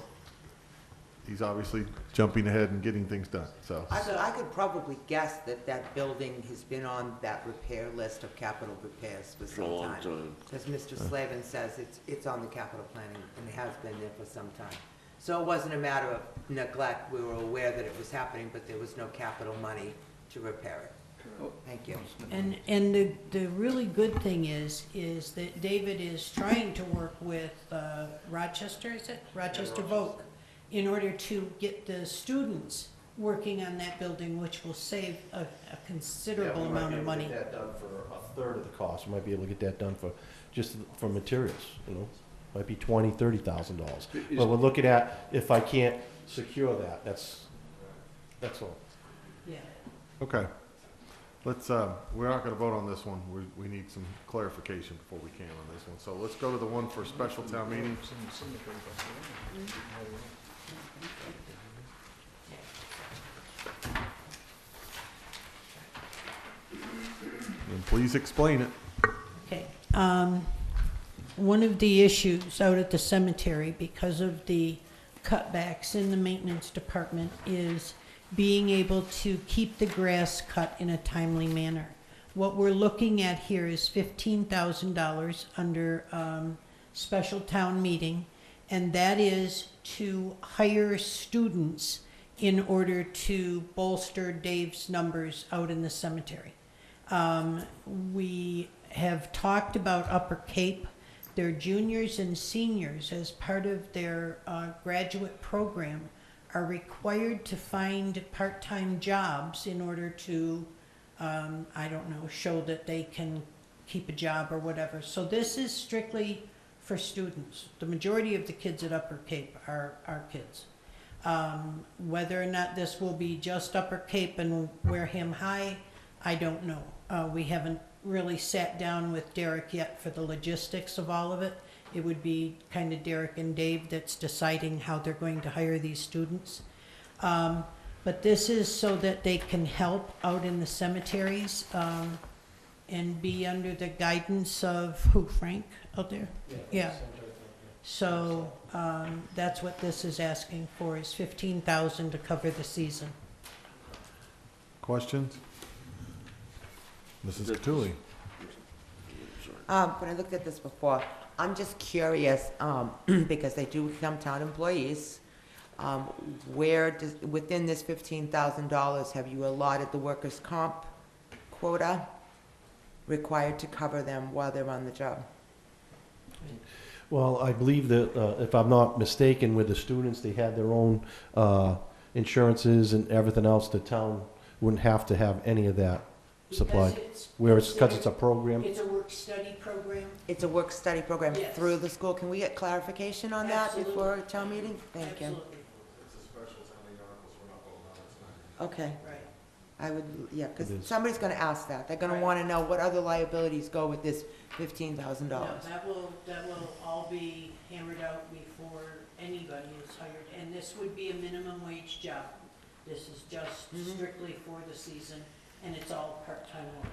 S2: he's obviously jumping ahead and getting things done, so.
S3: I could probably guess that that building has been on that repair list of capital repairs for
S8: For a
S3: some
S8: long
S3: time.
S8: time.
S3: As Mr. Slavin says, it's on the capital planning and it has been there for some time. So it wasn't a matter of neglect, we were aware that it was happening, but there was no capital money to repair it. Thank you.
S6: And the really good thing is that David is trying to work with Rochester, is it? Rochester Voc, in order to get the students working on that building, which will save a considerable amount of money.
S5: We might be able to get that done for a third of the cost. We might be able to get that done for, just for materials, you know? Might be $20,000-$30,000. But we're looking at, if I can't secure that, that's all.
S6: Yeah.
S2: Okay. Let's, we're not gonna vote on this one. We need some clarification before we can on this one. So let's go to the one for special town meeting. And please explain it.
S6: Okay. One of the issues out at the cemetery, because of the cutbacks in the maintenance department, is being able to keep the grass cut in a timely manner. What we're looking at here is $15,000 under special town meeting, and that is to hire students in order to bolster Dave's numbers out in the cemetery. We have talked about Upper Cape. Their juniors and seniors, as part of their graduate program, are required to find part-time jobs in order to, I don't know, show that they can keep a job or whatever. So this is strictly for students. The majority of the kids at Upper Cape are our kids. Whether or not this will be just Upper Cape and Wareham High, I don't know. We haven't really sat down with Derek yet for the logistics of all of it. It would be kind of Derek and Dave that's deciding how they're going to hire these students. But this is so that they can help out in the cemeteries and be under the guidance of who, Frank, out there? Yeah. So that's what this is asking for, is $15,000 to cover the season.
S2: Questions? Mrs. Cattouli.
S3: When I looked at this before, I'm just curious, because they do become town employees, within this $15,000, have you allotted the workers' comp quota required to cover them while they're on the job?
S5: Well, I believe that, if I'm not mistaken, with the students, they had their own insurances and everything else. The town wouldn't have to have any of that supplied. Because it's a program?
S6: It's a work-study program.
S3: It's a work-study program
S6: Yes.
S3: through the school. Can we get clarification on that
S6: Absolutely.
S3: before town meeting? Thank you.
S6: Absolutely.
S3: Okay.
S6: Right.
S3: I would, yeah,
S5: It
S3: because
S5: is.
S3: somebody's gonna ask that. They're gonna
S6: Right.
S3: wanna know what other liabilities go with this $15,000.
S6: No, that will all be hammered out before anybody is hired, and this would be a minimum wage job. This is just
S3: Mhm.
S6: strictly for the season, and it's all part-time work.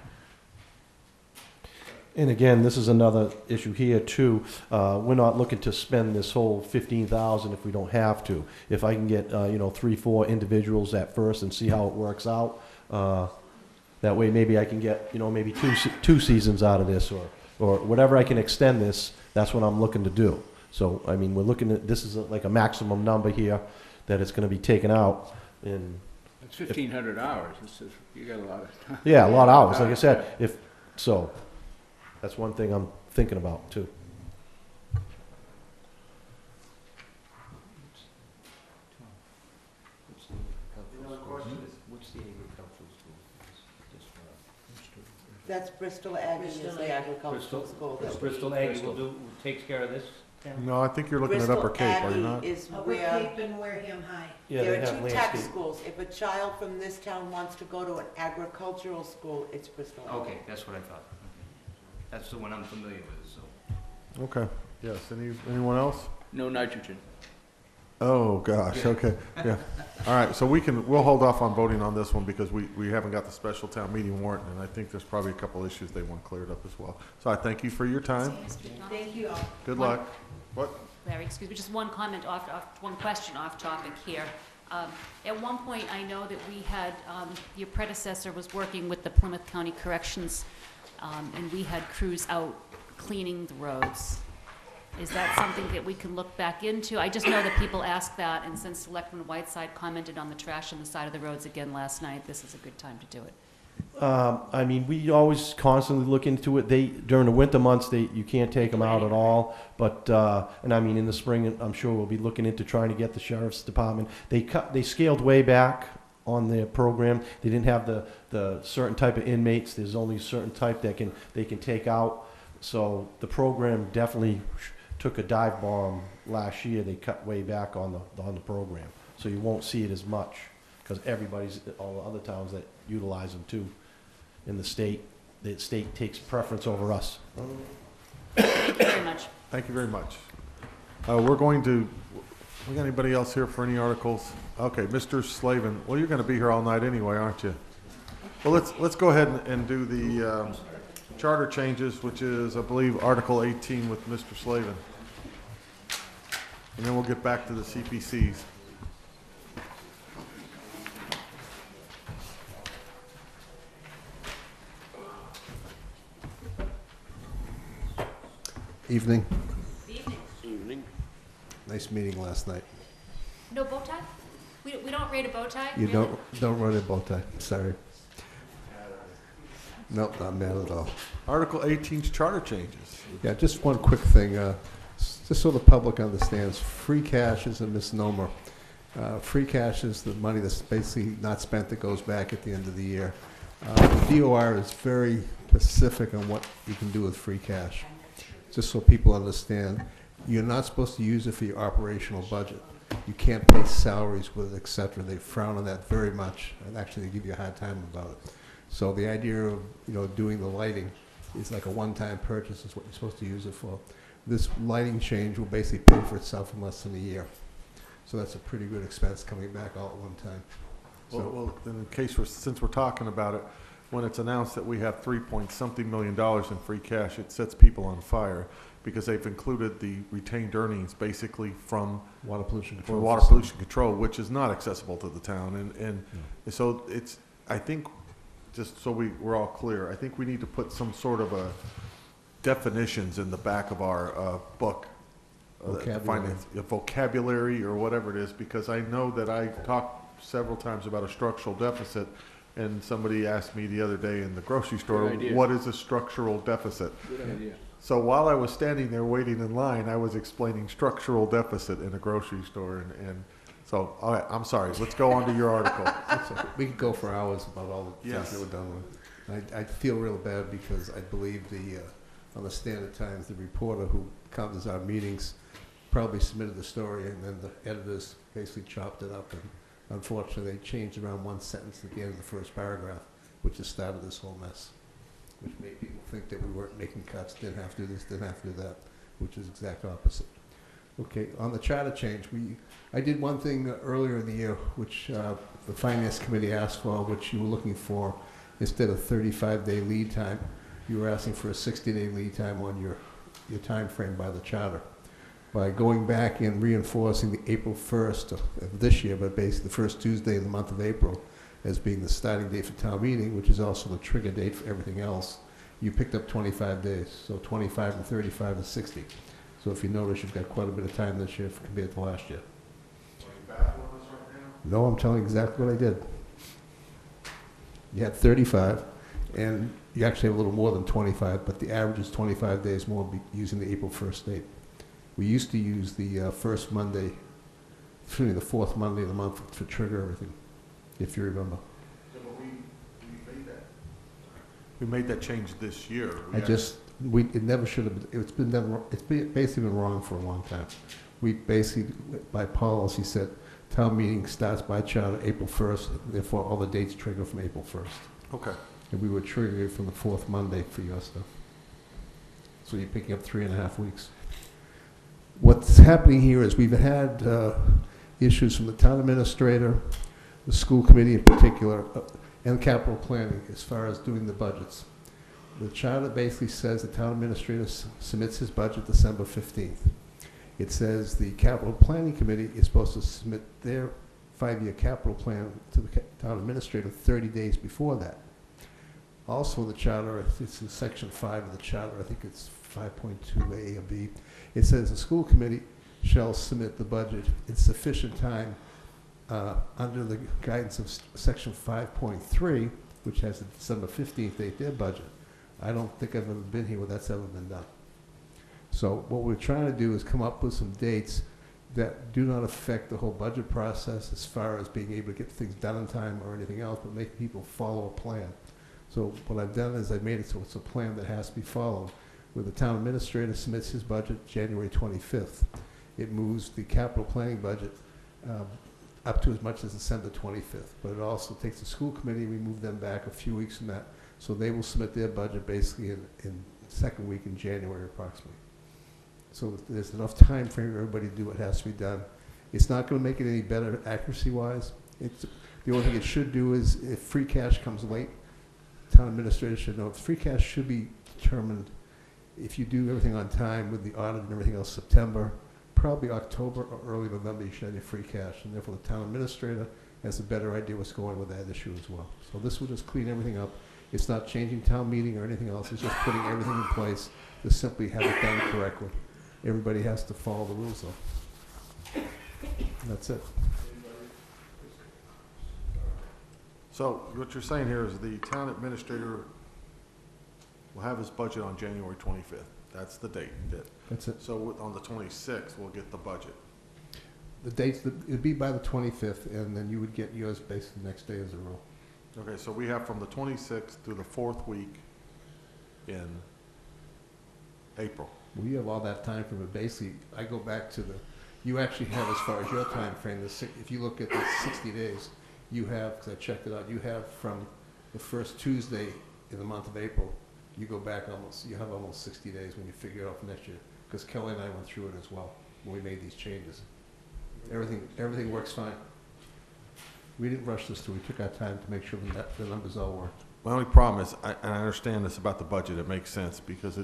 S5: And again, this is another issue here too. We're not looking to spend this whole 15,000 if we don't have to. If I can get, 3, 4 individuals at first and see how it works out, that way maybe I can get, maybe two seasons out of this, or whatever I can extend this, that's what I'm looking to do. So, I mean, we're looking at, this is like a maximum number here that it's gonna be taken out, and,
S7: It's 1,500 hours. You got a lot of time.
S5: yeah, a lot of hours, like I said, so, that's one thing I'm thinking about too.
S4: What's the agricultural school?
S3: That's Bristol Aggie is
S6: Bristol
S3: the
S6: Aggie.
S3: agricultural school. that
S9: Bristol
S3: we-
S9: Aggie takes care of this?
S2: No, I think you're looking at Upper Cape, are you not?
S3: Bristol Aggie is
S6: Upper
S3: where,
S6: Cape and Wareham High.
S5: Yeah,
S3: there
S5: they
S3: are
S5: have
S3: two tech
S5: landscape.
S3: schools. If a child from this town wants to go to an agricultural school, it's Bristol Aggie.
S9: Okay, that's what I thought. That's the one I'm familiar with, so.
S2: Okay, yes, anyone else?
S7: No nitrogen.
S2: Oh, gosh, okay, yeah. All right, so we'll hold off on voting on this one because we haven't got the special town meeting warrant, and I think there's probably a couple issues they want cleared up as well. So I thank you for your time.
S6: Thank you all.
S2: Good luck. What?
S1: Larry, excuse me, just one comment one question off topic here. At one point, I know that we had, your predecessor was working with the Plymouth County Corrections, and we had crews out cleaning the roads. Is that something that we can look back into? I just know that people ask that, and since Selectman Whiteside commented on the trash on the side of the roads again last night, this is a good time to do it.
S5: I mean, we always constantly look into it. During the winter months, you can't take them out at all. But, and I mean, in the spring, I'm sure we'll be looking into trying to get the sheriff's department. They scaled way back on their program. They didn't have the certain type of inmates. There's only a certain type they can take out. So the program definitely took a dive bomb last year. They cut way back on the program. So you won't see it as much because all the other towns that utilize them too in the state takes preference over us.
S1: Thank you very much.
S2: Thank you very much. We got anybody else here for any articles? Okay, Mr. Slavin, well, you're going to be here all night anyway, aren't you? Well, let's go ahead and do the charter changes, which is, I believe, Article 18 with Mr. Slavin. And then we'll get back to the CPCs.
S10: Evening.
S8: Evening.
S10: Nice meeting last night.
S1: No bow tie? We don't rate a bow tie?
S10: You
S1: really?
S10: don't run a bow tie, sorry. Nope, not mad at all.
S2: Article 18's charter changes.
S10: Yeah, just one quick thing, just so the public understands, free cash is a misnomer. Free cash is the money that's basically not spent that goes back at the end of the year. The DOR is very specific on what you can do with free cash. Just so people understand, you're not supposed to use it for your operational budget. You can't pay salaries with it, et cetera. They frown on that very much, and actually they give you a hard time about it. So the idea of, doing the lighting is like a one-time purchase is what you're supposed to use it for. This lighting change will basically pay for itself in less than a year. So that's a pretty good expense coming back all at one time.
S2: Well, in case since we're talking about it, when it's announced that we have $3-something million in free cash, it sets people on fire because they've included the retained earnings basically from
S10: Water pollution
S2: for
S10: control.
S2: water pollution control, which is not accessible to the town. And so I think, just so we're all clear, I think we need to put some sort of a definitions in the back of our book. Vocabulary or whatever it is, because I know that I talked several times about a structural deficit, and somebody asked me the other day in the grocery store, what is a structural deficit?
S7: Good idea.
S2: So while I was standing there waiting in line, I was explaining structural deficit in a grocery store, and so, all right, I'm sorry, let's go on to your article.
S10: We could go for hours about all the things
S2: Yes.
S10: that were done with. I feel real bad because I believe on the Standard Times, the reporter who covers our meetings probably submitted the story, and then the editors basically chopped it up, and unfortunately, they changed around one sentence at the end of the first paragraph, which has started this whole mess, which made people think that we weren't making cuts, didn't have to do this, didn't have to do that, which is exact opposite. Okay, on the charter change, I did one thing earlier in the year, which the Finance Committee asked for, which you were looking for, instead of 35-day lead time, you were asking for a 60-day lead time on your time frame by the charter. By going back and reinforcing the April 1st of this year, but basically the first Tuesday in the month of April as being the starting date for town meeting, which is also the trigger date for everything else, you picked up 25 days. So 25 and 35 is 60. So if you notice, you've got quite a bit of time this year compared to last year. No, I'm telling you exactly what I did. You had 35, and you actually have a little more than 25, but the average is 25 days more using the April 1st date. We used to use the fourth Monday of the month to trigger everything, if you remember.
S2: We made that change this year.
S10: It never should have been, it's basically been wrong for a long time. We basically, by policy, said town meeting starts by charter April 1st, therefore all the dates trigger from April 1st.
S2: Okay.
S10: And we were triggering it from the fourth Monday for your stuff. So you're picking up 3.5 weeks. What's happening here is we've had issues from the town administrator, the school committee in particular, and capital planning as far as doing the budgets. The charter basically says the town administrator submits his budget December 15th. It says the capital planning committee is supposed to submit their 5-year capital plan to the town administrator 30 days before that. Also in the charter, it's in section 5 of the charter, I think it's 5.2A or B, it says the school committee shall submit the budget in sufficient time under the guidance of section 5.3, which has the December 15th date, their budget. I don't think I've ever been here where that's ever been done. So what we're trying to do is come up with some dates that do not affect the whole budget process as far as being able to get things done in time or anything else, but make people follow a plan. So what I've done is I've made it so it's a plan that has to be followed, where the town administrator submits his budget January 25th. It moves the capital planning budget up to as much as December 25th, but it also takes the school committee, we move them back a few weeks from that, so they will submit their budget basically in the second week in January approximately. So there's enough time for everybody to do what has to be done. It's not going to make it any better accuracy-wise. The only thing it should do is if free cash comes late, town administrator should know. Free cash should be determined if you do everything on time with the audit and everything else September, probably October or early November you should have your free cash. And therefore the town administrator has a better idea what's going on with that issue as well. So this will just clean everything up. It's not changing town meeting or anything else. It's just putting everything in place to simply have it done correctly. Everybody has to follow the rules though. And that's it.
S2: So what you're saying here is the town administrator will have his budget on January 25th. That's the date.
S10: That's it.
S2: So on the 26th, we'll get the budget.
S10: The dates, it'd be by the 25th, and then you would get yours basically the next day as a rule.
S2: Okay, so we have from the 26th through the 4th week in April.
S10: We have all that time from it. Basically, I go back to you actually have as far as your time frame, if you look at the 60 days, you have, because I checked it out, you have from the first Tuesday in the month of April, you go back you have almost 60 days when you figure it out for next year. Because Kelly and I went through it as well when we made these changes. Everything works fine. We didn't rush this through. We took our time to make sure that the numbers all worked.
S2: My only problem is, and I understand this about the budget, it makes sense, because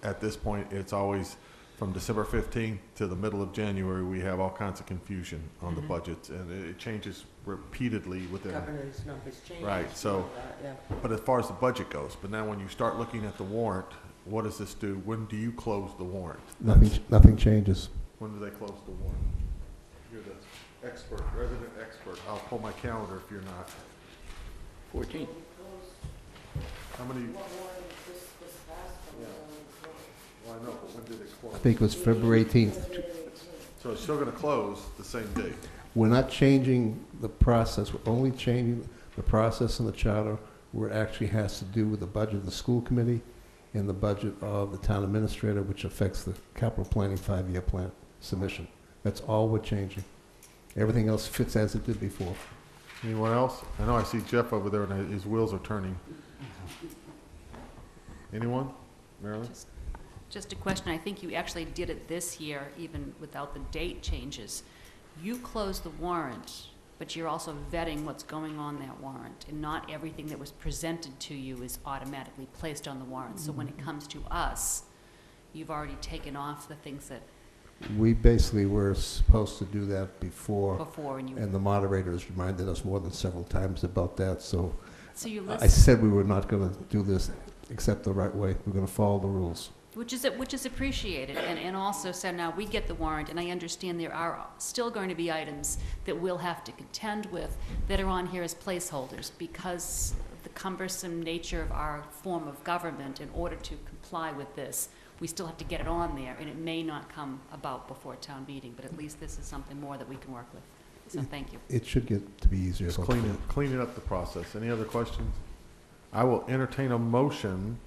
S2: at this point, it's always from December 15th to the middle of January, we have all kinds of confusion on the budgets, and it changes repeatedly within.
S3: Governor's numbers change.
S2: Right, so,
S3: Yeah.
S2: but as far as the budget goes, but now when you start looking at the warrant, what does this do? When do you close the warrant?
S10: Nothing changes.
S2: When do they close the warrant? You're the expert, resident expert. I'll pull my calendar if you're not.
S7: 14.
S2: How many? Well, I know, but when did it close?
S10: I think it was February 18th.
S2: So it's still gonna close the same date.
S10: We're not changing the process. We're only changing the process in the charter where it actually has to do with the budget of the school committee and the budget of the town administrator, which affects the capital planning 5-year plan submission. That's all we're changing. Everything else fits as it did before.
S2: Anyone else? I know I see Jeff over there and his wheels are turning. Anyone? Marilyn?
S1: Just a question. I think you actually did it this year, even without the date changes. You closed the warrant, but you're also vetting what's going on that warrant, and not everything that was presented to you is automatically placed on the warrant. So when it comes to us, you've already taken off the things that
S10: We basically were supposed to do that before,
S1: before, and you,
S10: and the moderators reminded us more than several times about that, so
S1: so you
S10: I
S1: list,
S10: said we were not going to do this except the right way. We're going to follow the rules.
S1: which is appreciated, and also, so now we get the warrant, and I understand there are still going to be items that we'll have to contend with that are on here as placeholders, because of the cumbersome nature of our form of government. In order to comply with this, we still have to get it on there, and it may not come about before town meeting, but at least this is something more that we can work with. So thank you.
S10: It should get to be easier.
S2: Just
S10: hopefully.
S2: cleaning up the process. Any other questions? I will entertain a motion.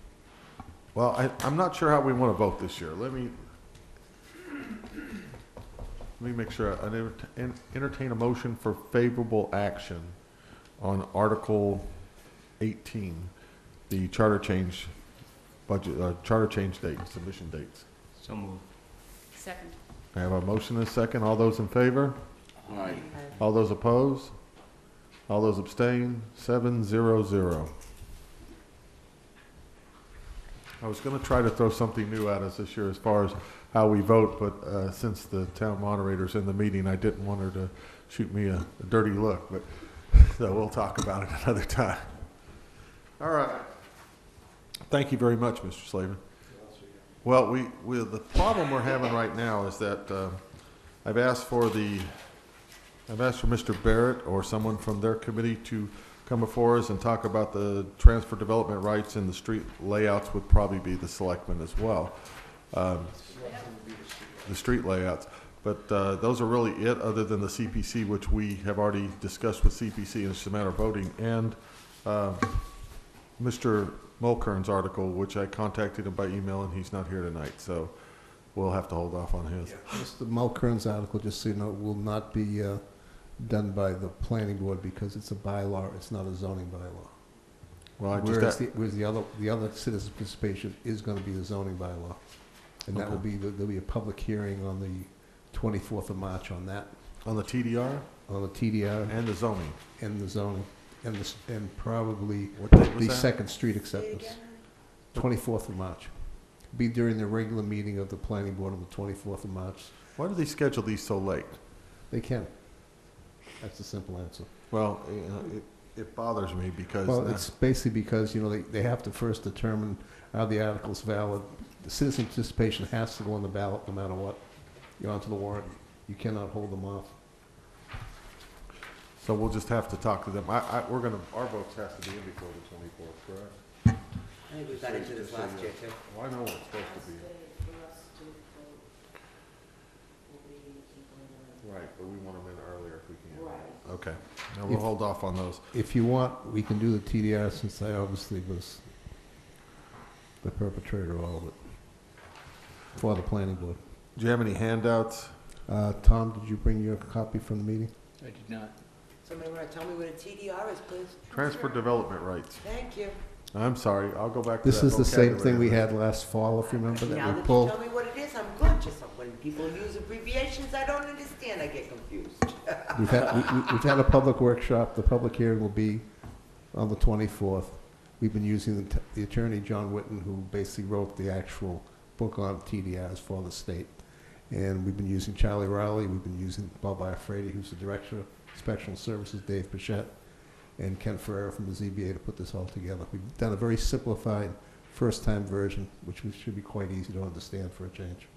S2: Well, I'm not sure how we want to vote this year. Let me make sure. I entertain a motion for favorable action on Article 18, the charter change budget, charter change dates, submission dates.
S9: So moved.
S1: Second.
S2: I have a motion and a second. All those in favor?
S8: Aye.
S2: All those opposed? All those abstain? 7-0-0. I was going to try to throw something new at us this year as far as how we vote, but since the town moderator's in the meeting, I didn't want her to shoot me a dirty look, but so we'll talk about it another time. All right. Thank you very much, Mr. Slavin. Well, the problem we're having right now is that I've asked for Mr. Barrett or someone from their committee to come before us and talk about the transfer development rights, and the street layouts would probably be the selectmen as well. The street layouts. But those are really it, other than the CPC, which we have already discussed with CPC, and it's just a matter of voting, and Mr. Mulkern's article, which I contacted him by email, and he's not here tonight, so we'll have to hold off on his.
S10: Mr. Mulkern's article, just so you know, will not be done by the planning board because it's a bylaw, it's not a zoning bylaw.
S2: Well,
S10: Whereas the other citizen participation is gonna be the zoning bylaw. And that will be, there'll be a public hearing on the 24th of March on that,
S2: on the TDR
S10: on the TDR
S2: and the zoning.
S10: and the zoning, and probably
S2: What date was
S10: the
S2: that?
S10: second street acceptance. 24th of March. Be during the regular meeting of the planning board on the 24th of March.
S2: Why do they schedule these so late?
S10: They can. That's the simple answer.
S2: Well, it bothers me because
S10: Well, it's basically because, they have to first determine are the articles valid. The citizen participation has to go on the ballot no matter what. You're onto the warrant. You cannot hold them off.
S2: so we'll just have to talk to them. Our votes has to be in before the 24th, correct?
S3: I think we got into this last year, too.
S2: Well, I know what it's supposed to be. Right, but we want them in earlier if we can. Right. Okay, now we'll hold off on those.
S10: If you want, we can do the TDR since I obviously was the perpetrator of all of it for the planning board.
S2: Do you have any handouts?
S10: Tom, did you bring your copy from the meeting?
S7: I did not.
S3: Somebody want to tell me what a TDR is, please?
S2: Transfer development rights.
S3: Thank you.
S2: I'm sorry, I'll go back to
S10: This
S2: that
S10: is the same thing
S2: vocabulary
S10: we
S2: list.
S10: had last fall, if you remember,
S3: Now
S10: that we
S3: that you
S10: pulled.
S3: tell me what it is, I'm good. Just when people use abbreviations I don't understand, I get confused.
S10: We've had a public workshop. The public hearing will be on the 24th. We've been using the attorney, John Whitten, who basically wrote the actual book on TDRs for the state. And we've been using Charlie Rowley. We've been using Bob Iafredi, who's the director of Special Services, Dave Pichette, and Ken Ferrer from the ZBA to put this all together. We've done a very simplified first-time version, which should be quite easy to understand for a change.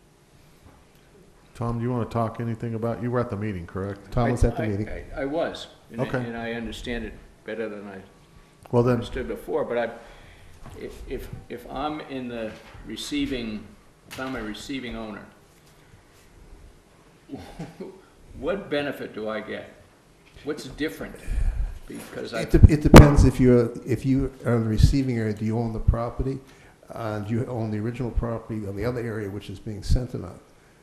S2: Tom, do you want to talk anything about, you were at the meeting, correct?
S10: Tom was at the
S7: I-
S10: meeting.
S7: I was, and
S2: Okay.
S7: and I understand it better than I
S2: Well then,
S7: understood before, but if I'm in the receiving, if I'm a receiving owner, what benefit do I get? What's different? Because
S10: It depends if you are in the receiving area, do you own the property? Do you own the original property on the other area which is being sent or not?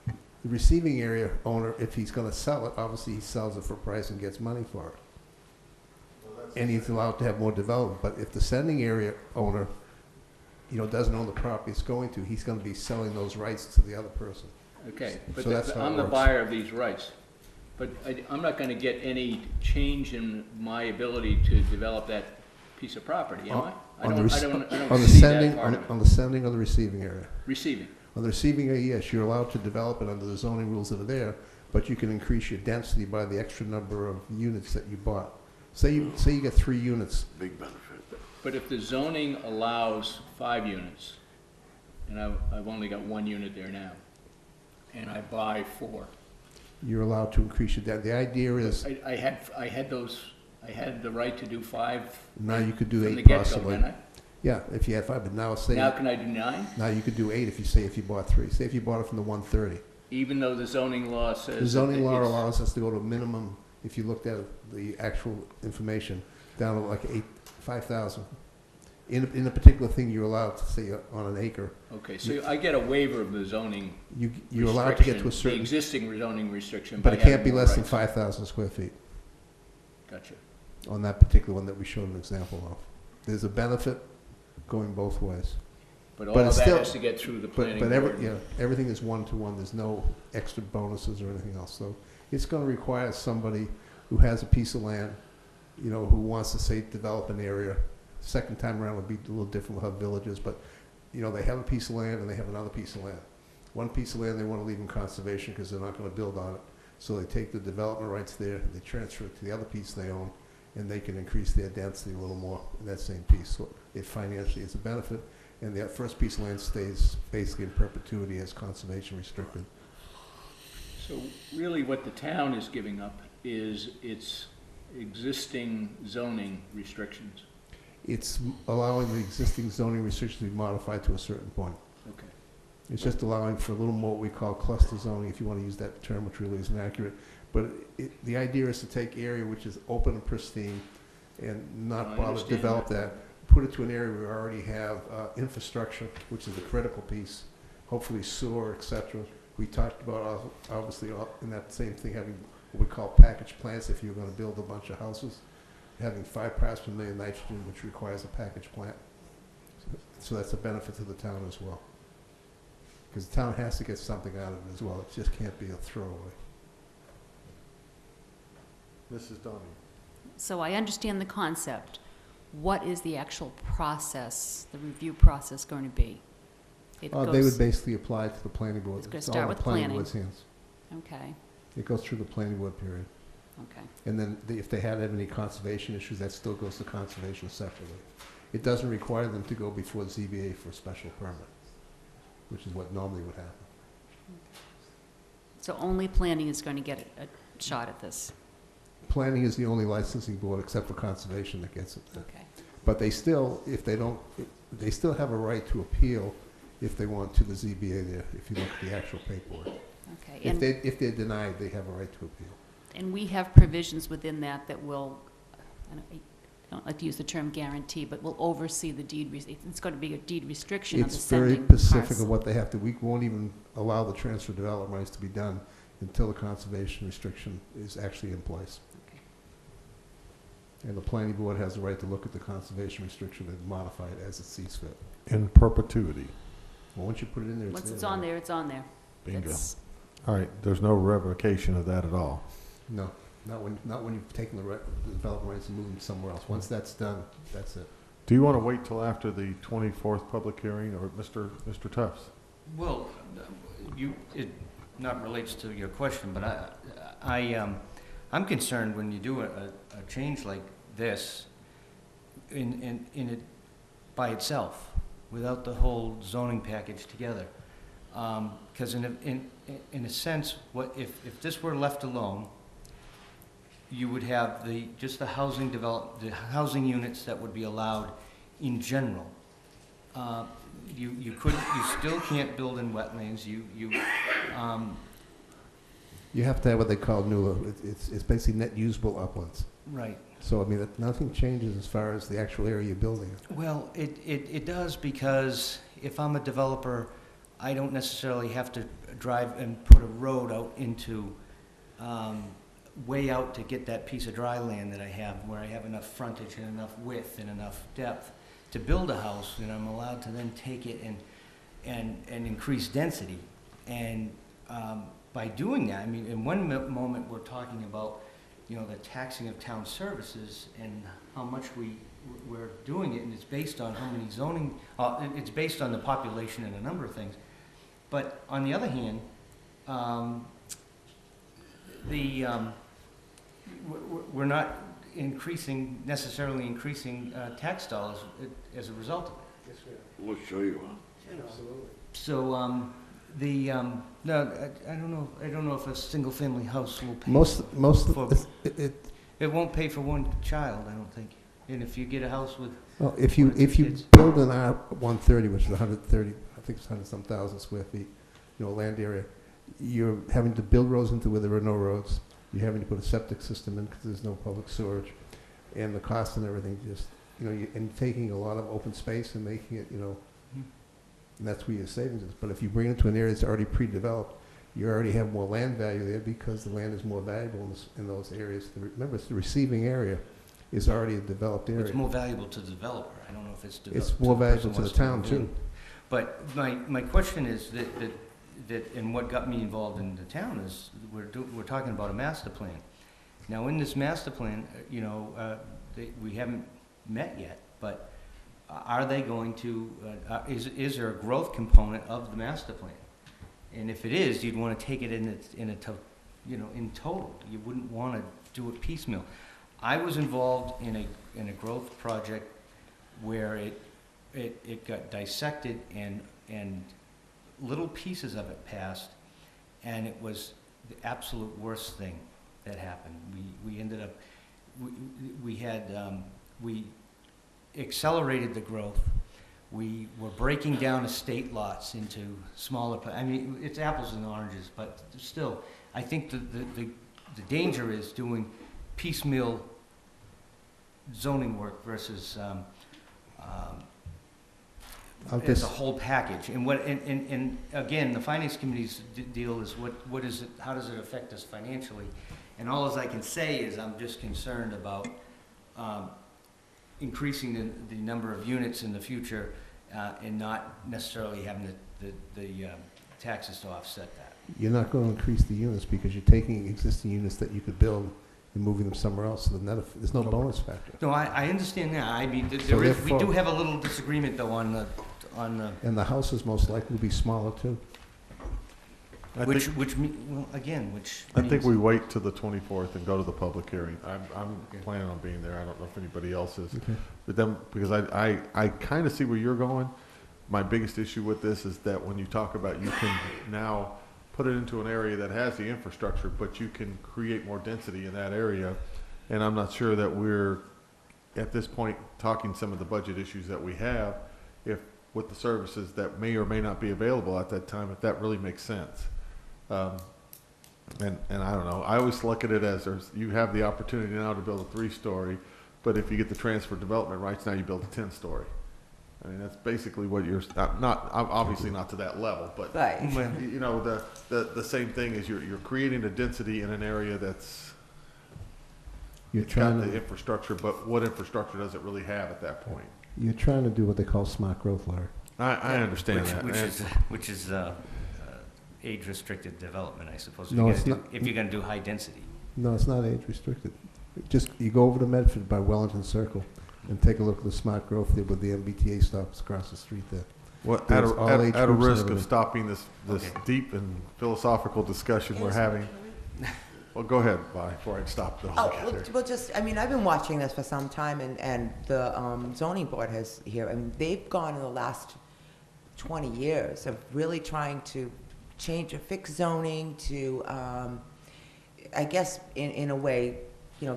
S10: The receiving area owner, if he's gonna sell it, obviously he sells it for a price and gets money for it. And he's allowed to have more development, but if the sending area owner, doesn't own the property it's going to, he's gonna be selling those rights to the other person.
S7: Okay,
S10: So that's how it
S7: I'm the
S10: works.
S7: buyer of these rights, but I'm not gonna get any change in my ability to develop that piece of property, am I? I
S10: On
S7: don't
S10: the
S7: see that
S10: sending,
S7: part of it.
S10: on the sending or the receiving area?
S7: Receiving,
S10: On the receiving area, yes, you're allowed to develop it under the zoning rules that are there, but you can increase your density by the extra number of units that you bought. Say you get 3 units,
S8: Big benefit.
S7: but if the zoning allows 5 units, and I've only got 1 unit there now, and I buy 4,
S10: you're allowed to increase your density. The idea is,
S7: I had the right to do 5
S10: now you could do
S7: from the
S10: 8
S7: get-go,
S10: possibly.
S7: didn't I?
S10: Yeah, if you had 5, but now say,
S7: Now can I do 9?
S10: now you could do 8 if you bought 3. Say if you bought it from the 130.
S7: Even though the zoning law says.
S10: The zoning
S7: that
S10: law
S7: it's-
S10: allows us to go to a minimum, if you looked at the actual information, down to like 5,000. In a particular thing, you're allowed to say on an acre.
S7: Okay, so I get a waiver of the zoning
S10: You're allowed to get to a
S7: restriction,
S10: certain,
S7: the existing zoning restriction.
S10: but
S7: by
S10: it can't
S7: having
S10: be
S7: more
S10: less than
S7: rights.
S10: 5,000 square feet
S7: Gotcha.
S10: on that particular one that we showed an example of. There's a benefit going both ways.
S7: But all
S10: But
S7: of
S10: it's
S7: that
S10: still-
S7: has to get through the planning
S10: But
S7: board.
S10: everything is 1-to-1. There's no extra bonuses or anything else. So It's gonna require somebody who has a piece of land, you know, who wants to, say, develop an area. Second time around would be a little different with how villages, but, you know, they have a piece of land and they have another piece of land. One piece of land they want to leave in conservation because they're not going to build on it. So they take the development rights there, they transfer it to the other piece they own, and they can increase their density a little more in that same piece. So it financially is a benefit, and that first piece of land stays basically in perpetuity as conservation restricted.
S7: So really what the town is giving up is its existing zoning restrictions.
S10: It's allowing the existing zoning restrictions to be modified to a certain point.
S7: Okay.
S10: It's just allowing for a little more what we call cluster zoning, if you want to use that term, which really isn't accurate. But the idea is to take area which is open and pristine and not
S7: I
S10: bother to
S7: understand
S10: develop
S7: that.
S10: that, put it to an area where we already have infrastructure, which is the critical piece, hopefully sewer, et cetera. We talked about, obviously, in that same thing, having what we call package plants if you're going to build a bunch of houses, having 5 parts per million nitrogen, which requires a package plant. So that's a benefit to the town as well. Because the town has to get something out of it as well. It just can't be a throwaway.
S2: Mrs. Donnie?
S1: So I understand the concept. What is the actual process, the review process going to be? It
S10: They
S1: goes-
S10: would basically apply to the planning board.
S1: It's gonna
S10: all
S1: start
S10: in
S1: with
S10: the planning
S1: planning.
S10: board's hands.
S1: Okay,
S10: It goes through the planning board period.
S1: okay.
S10: And then if they had any conservation issues, that still goes to conservation separately. It doesn't require them to go before the ZBA for a special permit, which is what normally would happen.
S1: So only planning is going to get a shot at this?
S10: Planning is the only licensing board except for conservation that gets it.
S1: Okay.
S10: But they still, if they don't, they still have a right to appeal if they want to the ZBA there, if you look at the actual paperwork.
S1: Okay,
S10: If they're denied, they have a right to appeal.
S1: and we have provisions within that that will, I don't like to use the term guarantee, but will oversee the deed, it's going to be a deed restriction of the
S10: It's very
S1: sending
S10: specific
S1: parcel.
S10: of what they have to, we won't even allow the transfer development rights to be done until the conservation restriction is actually in place.
S1: Okay.
S10: And the planning board has the right to look at the conservation restriction and modify it as it sees fit.
S2: In perpetuity.
S10: Well, once you put it in there,
S1: Once it's on there, it's on there.
S2: Bingo.
S1: That's-
S2: All right, there's no revocation of that at all.
S10: No, not when you've taken the development rights and moved them somewhere else. Once that's done, that's it.
S2: Do you want to wait till after the 24th public hearing, or Mr. Tufts?
S9: Well, it not relates to your question, but I'm concerned when you do a change like this in it by itself, without the whole zoning package together. Because in a sense, what if this were left alone, you would have just the housing units that would be allowed in general. You still can't build in wetlands.
S10: You have to have what they call NULA. It's basically net usable uplands.
S9: Right.
S10: So, I mean, nothing changes as far as the actual area you're building in.
S9: Well, it does, because if I'm a developer, I don't necessarily have to drive and put a road out into, way out to get that piece of dry land that I have, where I have enough frontage and enough width and enough depth to build a house, and I'm allowed to then take it and increase density. And by doing that, I mean, in one moment, we're talking about, you know, the taxing of town services and how much we're doing it, and it's based on how many zoning, it's based on the population and a number of things. But on the other hand, we're not necessarily increasing tax dollars as a result of it.
S8: We'll show you.
S9: So, no, I don't know if a single-family house will pay. It won't pay for one child, I don't think. And if you get a house with,
S10: Well, if you
S9: kids.
S10: build an R-130, which is 130, I think it's 100-some thousand square feet, you know, land area, you're having to build roads into where there are no roads. You're having to put a septic system in because there's no public storage. And the cost and everything just, you know, and taking a lot of open space and making it, you know, and that's where your savings is. But if you bring it to an area that's already pre-developed, you already have more land value there because the land is more valuable in those areas. Remember, it's the receiving area is already a developed area.
S9: it's more valuable to the developer. I don't know if it's
S10: It's more valuable to the
S9: person
S10: town,
S9: wants to
S10: too.
S9: But my question is that and what got me involved in the town is we're talking about a master plan. Now, in this master plan, we haven't met yet, but are they going to, is there a growth component of the master plan? And if it is, you'd want to take it in total. You wouldn't want to do it piecemeal. I was involved in a growth project where it got dissected and little pieces of it passed, and it was the absolute worst thing that happened. We ended up, we accelerated the growth. We were breaking down estate lots into smaller, I mean, it's apples and oranges, but still, I think the danger is doing piecemeal zoning work versus as a whole package. And again, the finance committee's deal is what is it, how does it affect us financially? And all I can say is I'm just concerned about increasing the number of units in the future and not necessarily having the taxes to offset that.
S10: You're not going to increase the units because you're taking existing units that you could build and moving them somewhere else, so there's no bonus factor.
S9: No, I understand that. I mean,
S10: So
S9: we
S10: therefore-
S9: do have a little disagreement though on the,
S10: And the houses most likely will be smaller too.
S2: I
S9: which
S2: I think we wait till the 24th and go to the public hearing. I'm planning on being there. I don't know if anybody else is.
S10: Okay.
S2: But then, because I kind of see where you're going. My biggest issue with this is that when you talk about you can now put it into an area that has the infrastructure, but you can create more density in that area. And I'm not sure that we're, at this point, talking some of the budget issues that we have, if with the services that may or may not be available at that time, if that really makes sense. And I don't know. I always look at it as you have the opportunity now to build a 3-story, but if you get the transfer development rights, now you build a 10-story. I mean, that's basically what you're not obviously not to that level, but
S3: Right.
S2: you know the same thing is you're creating a density in an area that's
S10: You're
S2: it's got
S10: trying
S2: the
S10: to
S2: infrastructure, but what infrastructure does it really have at that point?
S10: you're trying to do what they call smart growth, Larry.
S2: I understand that.
S9: which is age-restricted development, I suppose.
S10: No, it's not.
S9: If you're going to do high density.
S10: No, it's not age restricted. Just you go over to Medford by Wellington Circle and take a look at the smart growth there with the MBTA stops across the street there.
S2: What,
S10: There's all age
S2: at a
S10: groups and
S2: risk of
S10: everything.
S2: stopping this
S9: Okay.
S2: deep and philosophical discussion we're having, well, go ahead, Vi, before I stop the whole
S3: Oh, well, just, I mean, I've been watching this for some time, and the zoning board has here, I mean, they've gone in the last 20 years of really trying to fix zoning to, I guess, in a way,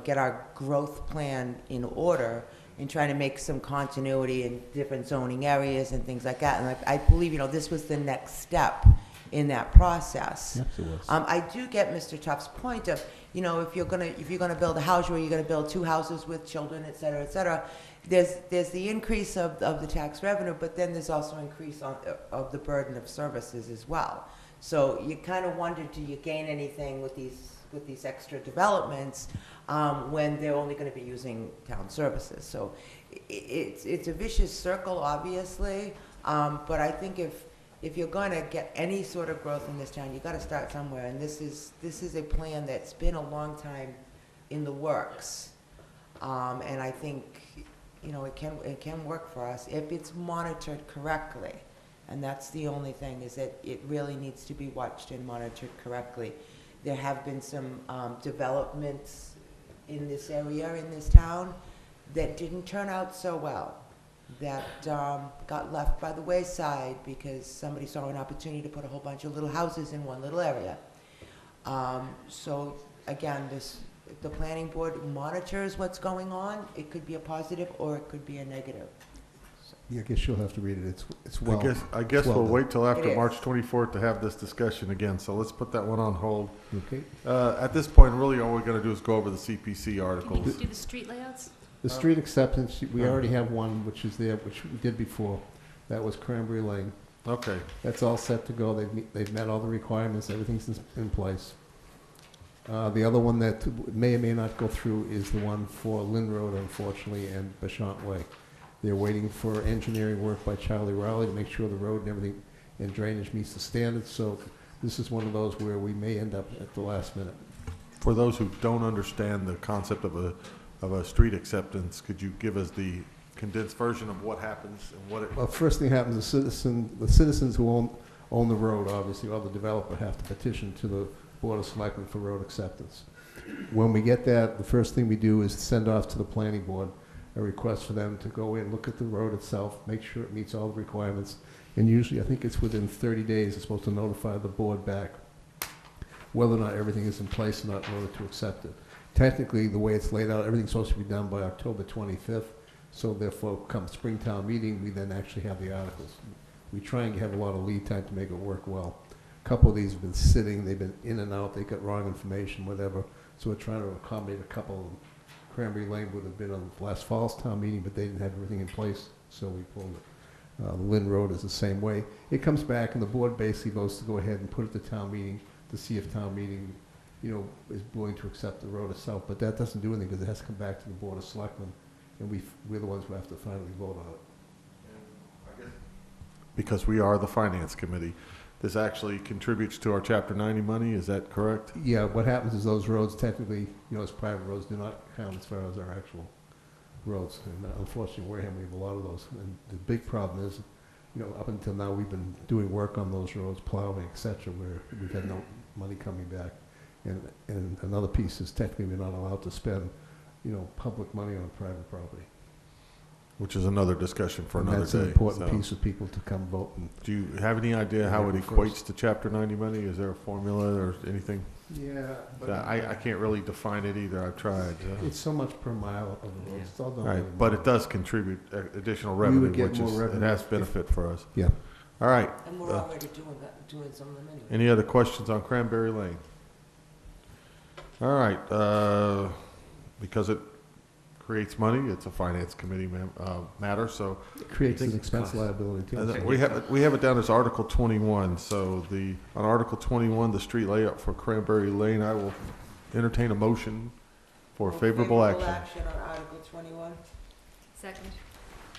S3: get our growth plan in order and trying to make some continuity in different zoning areas and things like that. And I believe, this was the next step in that process.
S10: Yes, it was.
S3: I do get Mr. Tuff's point of, if you're gonna build a house where you're gonna build 2 houses with children, et cetera, there's the increase of the tax revenue, but then there's also increase of the burden of services as well. So you kind of wonder, do you gain anything with these extra developments when they're only going to be using town services? So it's a vicious circle, obviously, but I think if you're going to get any sort of growth in this town, you got to start somewhere. And this is a plan that's been a long time in the works, and I think it can work for us if it's monitored correctly. And that's the only thing, is that it really needs to be watched and monitored correctly. There have been some developments in this area, in this town, that didn't turn out so well, that got left by the wayside because somebody saw an opportunity to put a whole bunch of little houses in one little area. So again, the planning board monitors what's going on. It could be a positive or it could be a negative.
S10: Yeah, I guess you'll have to read it. It's well.
S2: I guess
S10: well
S2: we'll
S10: done.
S2: wait till after
S3: It is.
S2: March 24th to have this discussion again, so let's put that one on hold.
S10: Okay.
S2: At this point, really, all we're gonna do is go over the CPC
S1: Did you
S2: articles.
S1: do the street layouts?
S10: The street acceptance, we already have one, which is there, which we did before. That was Cranberry Lane.
S2: Okay,
S10: That's all set to go. They've met all the requirements. Everything's in place. The other one that may or may not go through is the one for Lynn Road, unfortunately, and Bashant Way. They're waiting for engineering work by Charlie Rowley to make sure the road and everything and drainage meets the standards. So this is one of those where we may end up at the last minute.
S2: For those who don't understand the concept of a street acceptance, could you give us the condensed version of what happens and what it?
S10: Well, first thing happens, the citizens who own the road, obviously, or the developer, have to petition to the Board of Selectmen for road acceptance. When we get that, the first thing we do is send off to the planning board a request for them to go in, look at the road itself, make sure it meets all the requirements, and usually, I think it's within 30 days, it's supposed to notify the board back whether or not everything is in place or not in order to accept it. Technically, the way it's laid out, everything's supposed to be done by October 25th, so therefore, come Springtown meeting, we then actually have the articles. We try and have a lot of lead time to make it work well. A couple of these have been sitting, they've been in and out, they got wrong information, whatever, so we're trying to accommodate a couple of them. Cranberry Lane would have been on last fall's town meeting, but they didn't have everything in place, so we pulled it. Lynn Road is the same way. It comes back, and the board basically votes to go ahead and put it to town meeting to see if town meeting, is willing to accept the road itself. But that doesn't do anything because it has to come back to the Board of Selectmen, and we're the ones who have to finally vote on it.
S2: Because we are the finance committee, this actually contributes to our Chapter 90 money. Is that correct?
S10: Yeah, what happens is those roads technically, as private roads, do not count as far as our actual roads. And unfortunately, Wareham, we have a lot of those. And the big problem is, up until now, we've been doing work on those roads, plowing, et cetera, where we've had no money coming back. And another piece is technically we're not allowed to spend, public money on private property.
S2: Which is another discussion for
S10: And
S2: another
S10: that's
S2: day.
S10: an important
S2: so.
S10: piece of people to come vote. And
S2: Do you have any idea how it
S10: Yeah,
S2: equates
S10: first.
S2: to Chapter 90 money? Is there a formula or anything?
S10: yeah, but
S2: I can't really define it either. I've tried.
S10: it's so much per mile of the road. It's all done by
S2: Right,
S10: the
S2: but
S10: mile.
S2: it does contribute additional
S10: We
S2: revenue,
S10: would get
S2: which
S10: more
S2: is, it
S10: revenue
S2: has
S10: if-
S2: benefit for us.
S10: Yeah.
S2: All right.
S3: And we're already doing some of them anyway.
S2: Any other questions on Cranberry Lane? All right, because it creates money, it's a finance committee matter, so
S10: It creates
S4: think
S10: an
S4: it's
S10: expense
S4: cost.
S10: liability too.
S2: we have it down as Article 21. So on Article 21, the street layout for Cranberry Lane, I will entertain a motion for favorable action.
S3: action on Article 21.
S1: Second.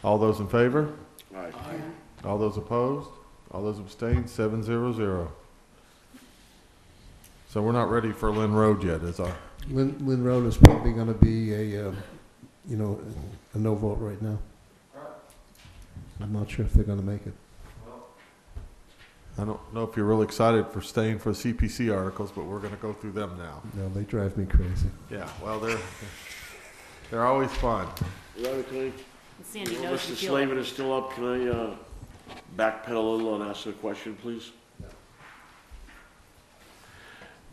S2: All those in favor?
S8: All right.
S2: All those opposed? All those abstained? 7-0-0. So we're not ready for Lynn Road yet, is our?
S10: Lynn Road is probably going to be a no vote right now. I'm not sure if they're going to make it.
S2: I don't know if you're really excited for staying for CPC articles, but we're going to go through them now.
S10: No, they drive me crazy.
S2: Yeah, well, they're always fun.
S8: Larry, can I,
S1: And Sandy
S8: while
S1: knows
S8: Mr.
S1: you feel
S8: Slavin is still up, can I backpedal a little and ask a question, please?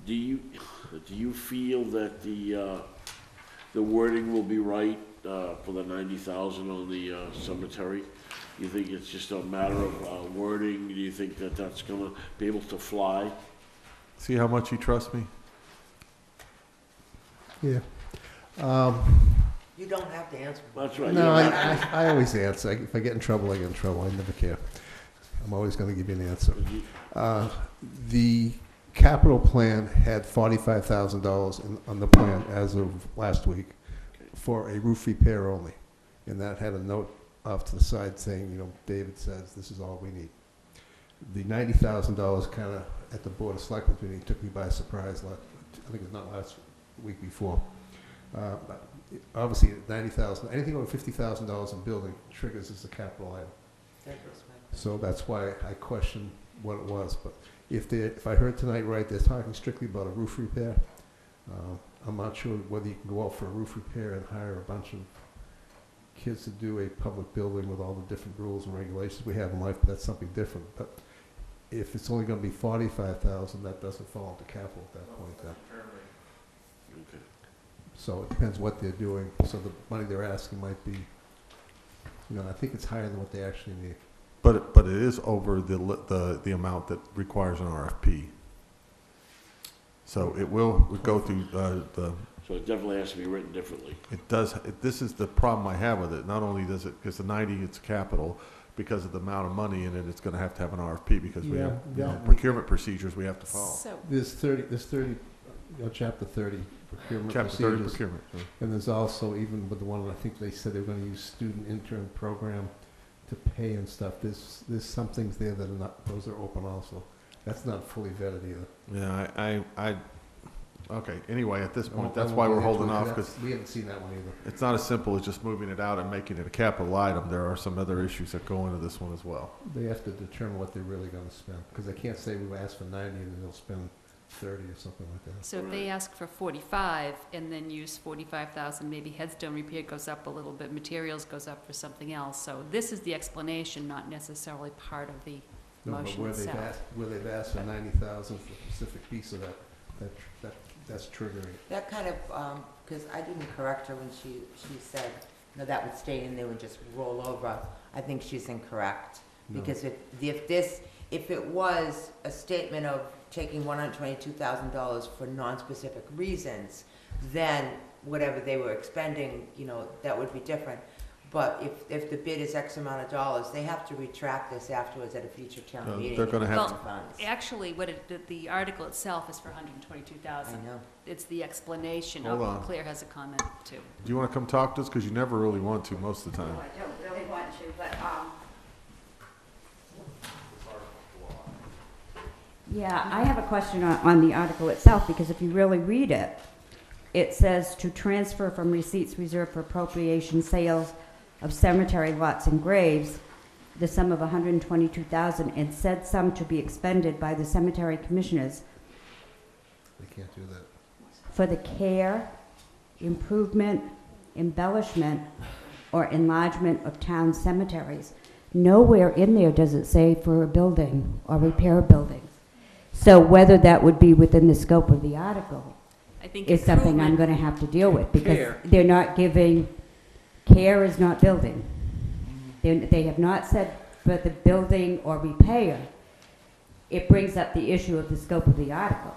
S8: Do you feel that the wording will be right for the 90,000 on the cemetery? You think it's just a matter of wording? Do you think that that's gonna be able to fly?
S2: See how much you trust me?
S10: Yeah.
S3: You don't have to answer.
S8: That's right.
S10: No,
S8: yeah.
S10: I always answer. If I get in trouble, I get in trouble. I never care. I'm always going to give you an answer. The capital plan had $45,000 on the plan as of last week for a roof repair only. And that had a note off to the side saying, David says this is all we need. The $90,000 kind of at the Board of Selectmen meeting took me by surprise. I think it was not last week before. But obviously, 90,000, anything over $50,000 in building triggers as a capital item. So that's why I questioned what it was. But if I heard tonight right, they're talking strictly about a roof repair. I'm not sure whether you can go out for a roof repair and hire a bunch of kids to do a public building with all the different rules and regulations we have in life, but that's something different. But if it's only going to be $45,000, that doesn't fall into capital at that point then.
S8: Okay.
S10: So it depends what they're doing. So the money they're asking might be, I think it's higher than what they actually need.
S2: But it is over the amount that requires an RFP. So it will go through
S8: So it definitely has to be written differently.
S2: it does, this is the problem I have with it. Not only does it, because the 90, it's capital, because of the amount of money in it, it's going to have an RFP because we have procurement procedures we have to follow.
S1: So,
S10: There's 30, chapter 30 procurement
S2: Chapter 30
S10: procedures.
S2: procurement. so.
S10: And there's also, even with the one, I think they said they were going to use student intern program to pay and stuff. There's some things there that are not, those are open also. That's not fully vetted either.
S2: Yeah, okay, anyway, at this
S10: I
S2: point,
S10: won't-
S2: that's
S10: I
S2: why
S10: won't
S2: we're
S10: get into
S2: holding
S10: it,
S2: off,
S10: 'cause
S2: because
S10: we haven't seen that one either.
S2: it's not as simple as just moving it out and making it a capital item. There are some other issues that go into this one as well.
S10: They have to determine what they're really gonna spend, because they can't say we asked for 90 and then they'll spend 30 or something like that.
S1: So if they ask for 45 and then use 45,000, maybe headstone repair goes up a little bit, materials goes up for something else. So this is the explanation, not necessarily part of the
S10: No, but
S1: motion
S10: where they've
S1: itself.
S10: asked, where they've asked for 90,000 for a specific piece of that's triggering.
S3: That kind of, because I didn't correct her when she said, no, that would stay in there and just roll over. I think she's incorrect.
S10: No.
S3: Because if it was a statement of taking $122,000 for non-specific reasons, then whatever they were expending, that would be different. But if the bid is X amount of dollars, they have to retract this afterwards at a future town meeting.
S2: they're gonna
S3: and
S2: have
S3: use
S1: to-
S3: funds.
S1: Actually, the article itself is for 122,000.
S3: I know.
S1: It's the explanation.
S2: Hold
S1: Oh,
S2: on.
S1: Claire has a comment too.
S2: Do you want to come talk to us? Because you never really want to most of the time.
S11: No, I don't really want to, but, yeah, I have a question on the article itself, because if you really read it, it says to transfer from receipts reserved for appropriation sales of cemetery lots and graves, the sum of $122,000, and said sum to be expended by the cemetery commissioners
S10: They can't do that.
S11: for the care, improvement, embellishment, or enlargement of town cemeteries. Nowhere in there does it say for a building or repair buildings. So whether that would be within the scope of the article
S1: I think
S11: is something I'm
S1: improvement-
S11: going to have to deal with, because
S7: Care.
S11: they're not giving, care is not building. They have not said for the building or repair. It brings up the issue of the scope of the article.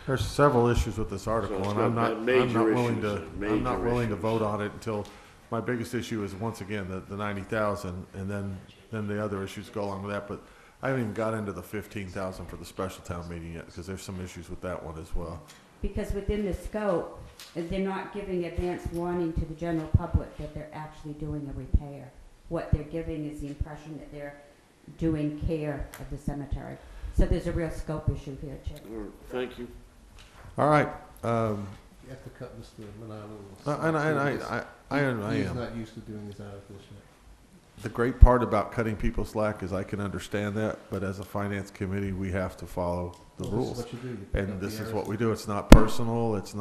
S2: There's several issues with this article,
S8: So it's
S2: and
S8: got
S2: I'm not
S8: major
S2: willing
S8: issues,
S2: to,
S8: major
S2: I'm not willing to
S8: issues.
S2: vote on it until, my biggest issue is, once again, the 90,000, and then the other issues go along with that, but I haven't even got into the 15,000 for the special town meeting yet, because there's some issues with that one as well.
S11: Because within the scope, they're not giving advance warning to the general public that they're actually doing a repair. What they're giving is the impression that they're doing care of the cemetery. So there's a real scope issue here, Chip.
S8: All right, thank you.
S2: All right,
S10: You have to cut Mr. Manano.
S2: and I
S10: He's
S2: am.
S10: not used to doing these articles yet.
S2: The great part about cutting people slack is I can understand that, but as a finance committee, we have to follow the
S10: Well,
S2: rules.
S10: This is what you do. You pick up
S2: And
S10: the
S2: this is
S10: errors.
S2: what we do. It's not personal, it's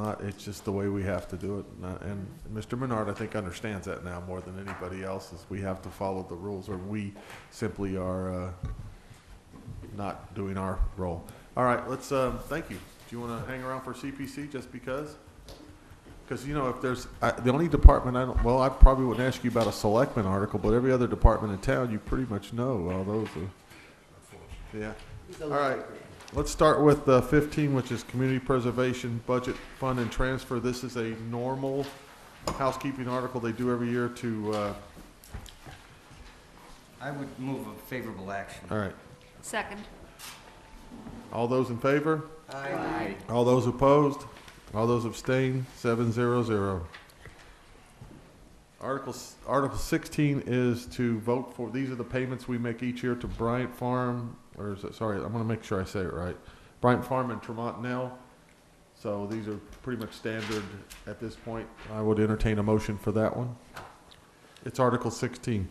S2: just the way we have to do it. And Mr. Menard, I think, understands that now more than anybody else, is we have to follow the rules, or we simply are not doing our role. All right, let's, thank you. Do you want to hang around for CPC just because? Because, if there's, the only department I probably wouldn't ask you about a selectman article, but every other department in town, you pretty much know all those. Yeah. All right. Let's start with 15, which is Community Preservation Budget Fund and Transfer. This is a normal housekeeping article they do every year to,
S9: I would move a favorable action.
S2: all right.
S1: Second.
S2: All those in favor?
S1: Aye.
S2: All those opposed? All those abstain? 700. Article 16 is to vote for, these are the payments we make each year to Bryant Farm, or is it, sorry, I'm gonna make sure I say it right. Bryant Farm and Tremont Nell. So these are pretty much standard at this point. I would entertain a motion for that one. It's Article 16.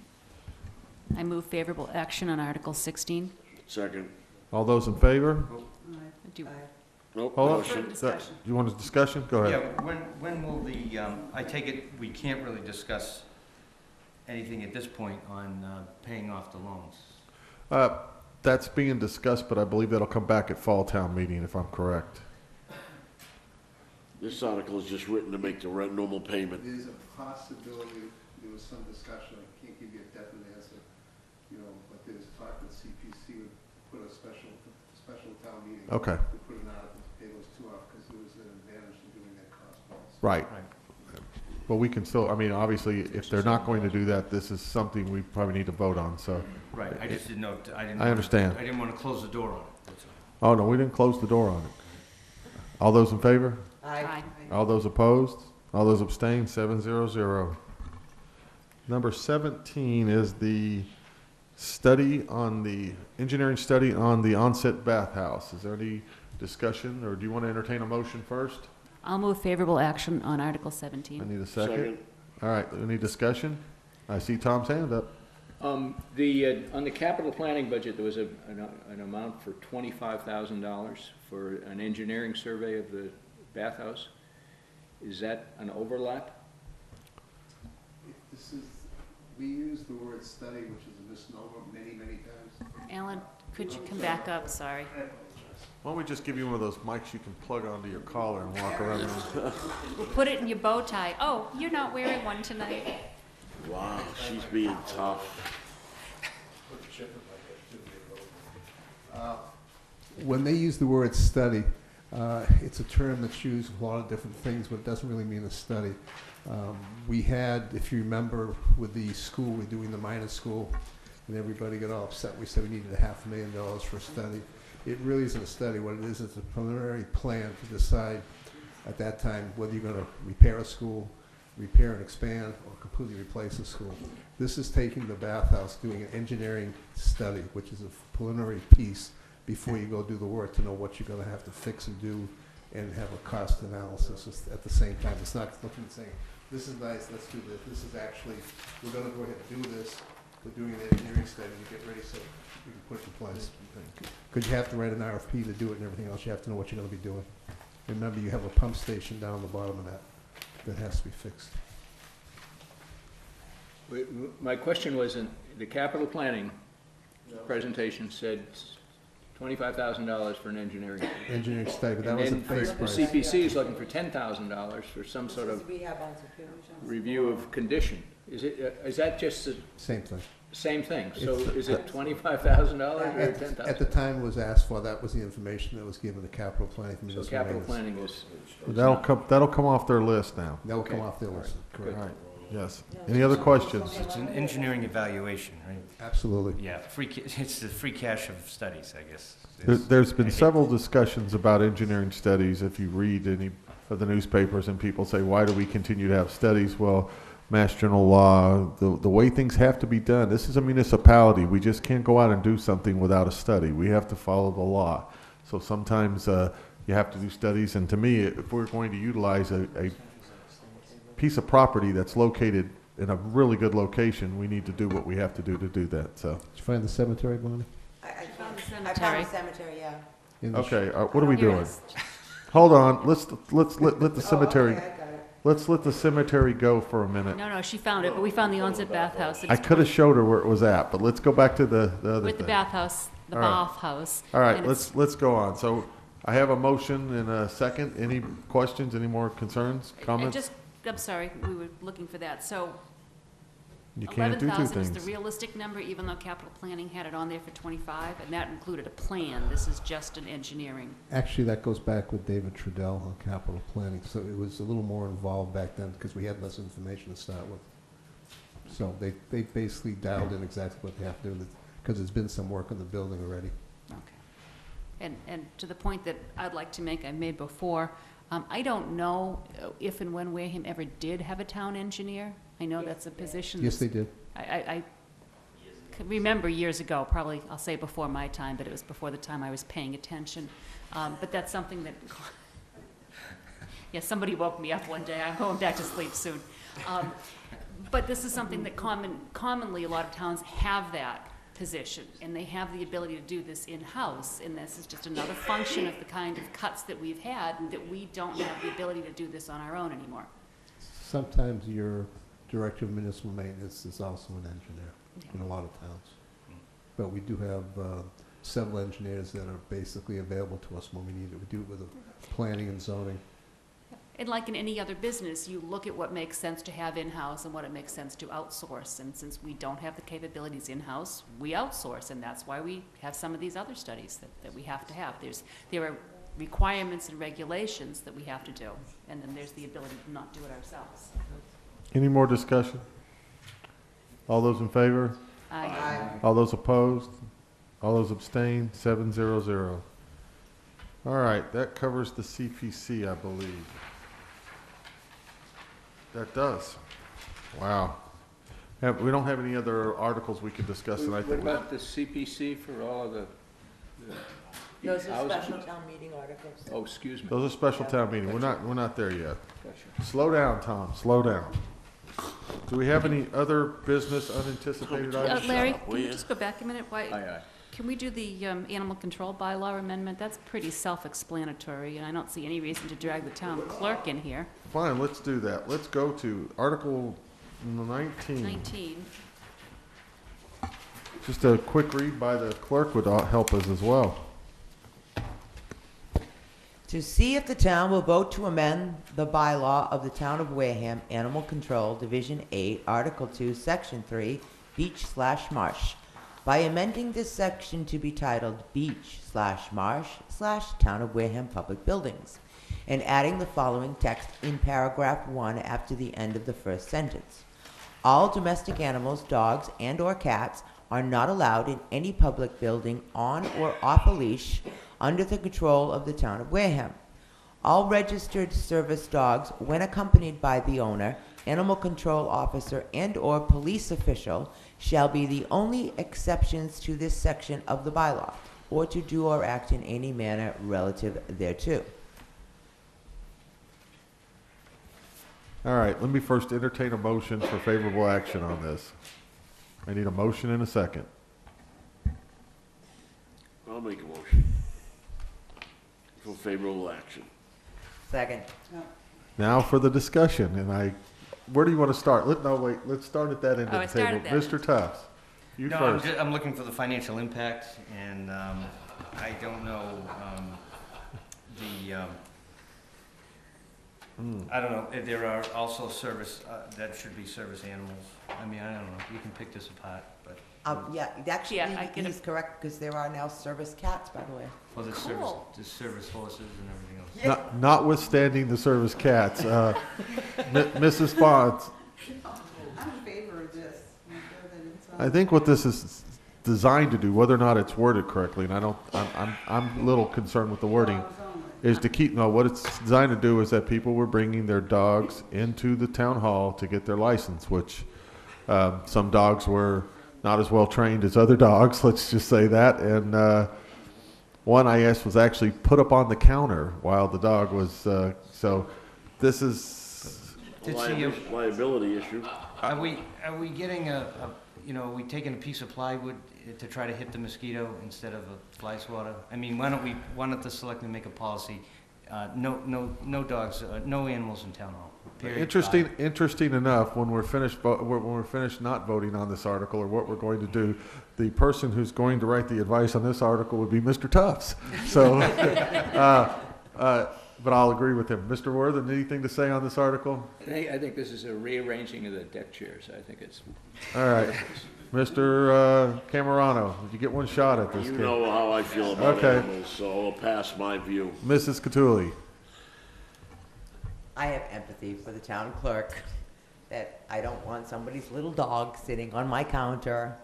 S1: I move favorable action on Article 16.
S8: Second.
S2: All those in favor?
S1: Do-
S8: Nope,
S2: Hold on.
S8: motion.
S1: Discussion.
S2: You want a discussion? Go ahead.
S9: Yeah, when will I take it, we can't really discuss anything at this point on paying off the loans?
S2: That's being discussed, but I believe that'll come back at fall town meeting, if I'm correct.
S8: This article is just written to make the normal payment.
S10: There's a possibility, there was some discussion, I can't give you a definite answer, but there's talk that CPC would put a special town meeting.
S2: Okay.
S10: To put an article to pay those two off, because there was an advantage to doing that cost plus.
S2: Right.
S9: Right.
S2: But we can still, obviously, if they're not going to do that, this is something we probably need to vote on, so.
S9: Right, I just didn't know,
S2: I understand.
S9: I didn't want to close the door on it, that's all.
S2: Oh, no, we didn't close the door on it. All those in favor?
S1: Aye.
S2: All those opposed? All those abstained? 700. Number 17 is the engineering study on the onset bathhouse. Is there any discussion, or do you want to entertain a motion first?
S1: I'll move favorable action on Article
S2: I
S1: 17.
S2: need a second.
S8: Second.
S2: All right, any discussion? I see Tom's hand up.
S7: On the capital planning budget, there was an amount for $25,000 for an engineering survey of the bathhouse. Is that an overlap?
S10: We use the word study, which is a misnomer many times.
S1: Alan, could you come back up? Sorry.
S2: Why don't we just give you one of those mics you can plug onto your collar and walk around with?
S1: We'll put it in your bow tie. Oh, you're not wearing one tonight.
S8: Wow, she's being tough.
S10: When they use the word study, it's a term that's used for a lot of different things, but it doesn't really mean a study. We had, if you remember, with the school, we're doing the minor school, and everybody got all upset. We said we needed $500,000 for a study. It really isn't a study. What it is, it's a preliminary plan to decide at that time whether you're going to repair a school, repair and expand, or completely replace a school. This is taking the bathhouse, doing an engineering study, which is a preliminary piece before you go do the work to know what you're going to have to fix and do, and have a cost analysis at the same time. It's not looking and saying, this is nice, let's do this. This is actually, we're going to go ahead and do this. We're doing an engineering study to get ready so we can put it in place. Because you have to write an RFP to do it and everything else. You have to know what you're going to be doing. Remember, you have a pump station down the bottom of that has to be fixed.
S7: My question was, in the capital planning presentation said $25,000 for an engineering.
S10: Engineering study, but that
S7: And
S10: was a
S7: then
S10: base
S7: the
S10: price.
S7: CPC is looking for $10,000 for some sort of review of condition. Is that just the
S10: Same thing.
S7: same thing? So
S10: It's-
S7: is it $25,000 or
S10: At
S7: $10,000?
S10: the time it was asked for, that was the information that was given to capital planning. from
S7: So
S10: municipal
S7: capital
S10: maintenance.
S7: planning is.
S2: That'll come off their list now.
S10: That will come
S7: Okay.
S10: off their list,
S2: All
S10: correct.
S2: right, yes. Any other questions?
S9: It's an engineering evaluation, right?
S10: Absolutely.
S9: Yeah, it's the free cash of studies, I guess.
S2: There's been
S9: I think-
S2: several discussions about engineering studies. If you read any of the newspapers and people say, why do we continue to have studies? Well, Mass General law, the way things have to be done, this is a municipality. We just can't go out and do something without a study. We have to follow the law. So sometimes you have to do studies. And to me, if we're going to utilize a piece of property that's located in a really good location, we need to do what we have to do that. So,
S10: Did you find the cemetery, Bonnie?
S3: I
S1: found the
S3: found
S1: cemetery.
S3: the cemetery, yeah.
S10: In the
S2: okay, what are we
S1: Here it
S2: doing?
S1: is.
S2: Hold on. Let's let the cemetery.
S3: Oh, okay, I got it.
S2: Let's let the cemetery go for a minute.
S1: No, she found it, but we found the onset bathhouse.
S2: I could have showed her where it was at, but let's go back to the other
S1: With the
S2: thing.
S1: bathhouse, the
S2: All right.
S1: bathhouse.
S2: All right,
S1: and it's-
S2: let's go on. So I have a motion and a second. Any questions, any more concerns,
S1: And
S2: comments?
S1: just, I'm sorry, we were looking for that. So
S2: You can't do two
S1: 11,000 is
S2: things.
S1: the realistic number, even though capital planning had it on there for 25, and that included a plan. This is just an engineering.
S10: Actually, that goes back with David Trudell on capital planning, so it was a little more involved back then because we had less information to start with. So they basically dialed in exactly what they have to do because there's been some work on the building already.
S1: Okay. And to the point that I'd like to make, I made before, I don't know if and when Wareham ever did have a town engineer. I know that's a position.
S10: Yes, they did.
S1: I can remember years ago, probably, I'll say before my time, but it was before the time I was paying attention. But that's something that, yeah, somebody woke me up one day. I'm going back to sleep soon. But this is something that commonly a lot of towns have that position, and they have the ability to do this in-house, and this is just another function of the kind of cuts that we've had, and that we don't have the ability to do this on our own anymore.
S10: Sometimes your director of municipal maintenance is also an engineer in a lot of towns. But we do have several engineers that are basically available to us when we need it. We do it with the planning and zoning.
S1: And like in any other business, you look at what makes sense to have in-house and what it makes sense to outsource. And since we don't have the capabilities in-house, we outsource, and that's why we have some of these other studies that we have to have. There are requirements and regulations that we have to do, and then there's the ability to not do it ourselves.
S2: Any more discussion? All those in favor? All those opposed? All those abstained? 7-0-0. All right, that covers the CPC, I believe. That does. Wow. We don't have any other articles we can discuss tonight.
S7: What about the CPC for all of the
S3: Those are
S7: houses?
S3: special town meeting articles.
S7: Oh, excuse me.
S2: Those are special town meeting. We're not there yet.
S7: Gotcha.
S2: Slow down, Tom, slow down. Do we have any other business unanticipated items?
S1: Larry,
S8: up,
S1: can
S8: will
S1: you
S8: ya?
S1: just go back a minute?
S7: Aye,
S1: Why,
S7: aye.
S1: can we do the animal control bylaw amendment? That's pretty self-explanatory, and I don't see any reason to drag the town clerk in here.
S2: Fine, let's do that. Let's go to Article 19.
S1: 19.
S2: Just a quick read by the clerk would help us as well.
S3: To see if the town will vote to amend the bylaw of the town of Wareham, Animal Control, Division 8, Article 2, Section 3, Beach/Marsh, by amending this section to be titled Beach/Marsh/Town of Wareham Public Buildings, and adding the following text in paragraph 1 after the end of the first sentence. All domestic animals, dogs and/or cats, are not allowed in any public building on or off a leash under the control of the town of Wareham. All registered service dogs, when accompanied by the owner, animal control officer, and/or police official, shall be the only exceptions to this section of the bylaw, or to do or act in any manner relative thereto.
S2: All right, let me first entertain a motion for favorable action on this. I need a motion and a second.
S8: I'll make a motion for favorable action.
S3: Second.
S2: Now for the discussion, and where do you want to start? Let's start at that end
S1: Oh, I
S2: of the table.
S1: started that.
S2: Mr. Tufts, you
S9: No,
S2: first.
S9: I'm looking for the financial impact, and I don't know I don't know, if there are also service, that should be service animals. I mean, I don't know, you can pick this apart, but,
S3: Yeah, actually,
S1: Yeah, I get
S3: he's correct, because there are now service cats, by the way.
S9: for the
S1: Cool.
S9: service horses and everything else.
S2: Notwithstanding the service cats, Mrs. Fonz,
S12: I'm in favor of this.
S2: I think what this is designed to do, whether or not it's worded correctly, and I'm a little concerned with the wording, is to keep, no, what it's designed to do is that people were bringing their dogs into the town hall to get their license, which some dogs were not as well trained as other dogs, let's just say that. And one I asked was actually put up on the counter while the dog was, so this is,
S9: Did she,
S8: Liability issue.
S9: are we getting are we taking a piece of plywood to try to hit the mosquito instead of a fly swatter? I mean, why don't the selectmen make a policy, no dogs, no animals in town hall, period.
S2: interesting enough, when we're finished not voting on this article or what we're going to do, the person who's going to write the advice on this article would be Mr. Tufts. So, but I'll agree with him. Mr. Worthen, anything to say on this article?
S7: I think this is a rearranging of the deck chairs. I think it's.
S2: All right. Mr. Camerano, did you get one shot at this?
S8: You
S2: kid?
S8: know how I feel about
S2: Okay.
S8: animals, so I'll pass my view.
S2: Mrs. Cattouli.
S3: I have empathy for the town clerk, that I don't want somebody's little dog sitting on my counter.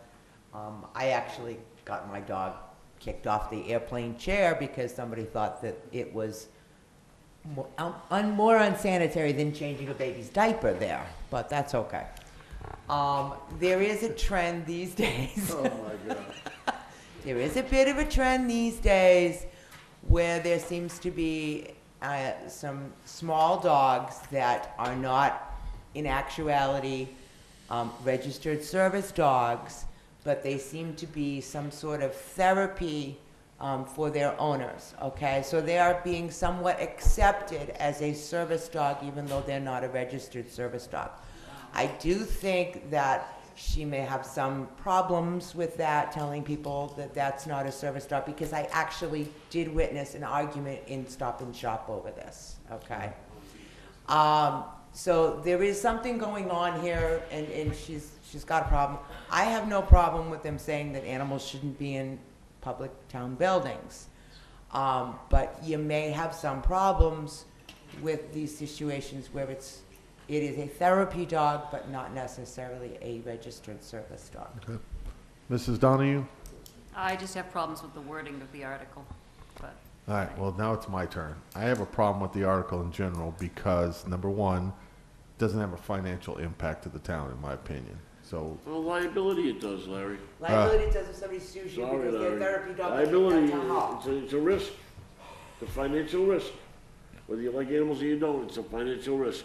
S3: I actually got my dog kicked off the airplane chair because somebody thought that it was more unsanitary than changing a baby's diaper there, but that's okay. There is a trend these days.
S8: Oh, my God.
S3: There is a bit of a trend these days where there seems to be some small dogs that are not, in actuality, registered service dogs, but they seem to be some sort of therapy for their owners, okay? So they are being somewhat accepted as a service dog, even though they're not a registered service dog. I do think that she may have some problems with that, telling people that that's not a service dog, because I actually did witness an argument in Stop and Shop over this, okay? So there is something going on here, and she's got a problem. I have no problem with them saying that animals shouldn't be in public town buildings. But you may have some problems with these situations where it is a therapy dog, but not necessarily a registered service dog.
S2: Okay. Mrs. Donahue?
S1: I just have problems with the wording of the article, but.
S2: All right, well, now it's my turn. I have a problem with the article in general because, number one, it doesn't have a financial impact to the town, in my opinion. So,
S8: Well, liability it does, Larry.
S3: Liability does if somebody sues you
S8: Sorry,
S3: because their
S8: Larry.
S3: therapy dog got kicked out
S8: Liability,
S3: of town hall.
S8: it's a risk. It's a financial risk. Whether you like animals or you don't, it's a financial risk.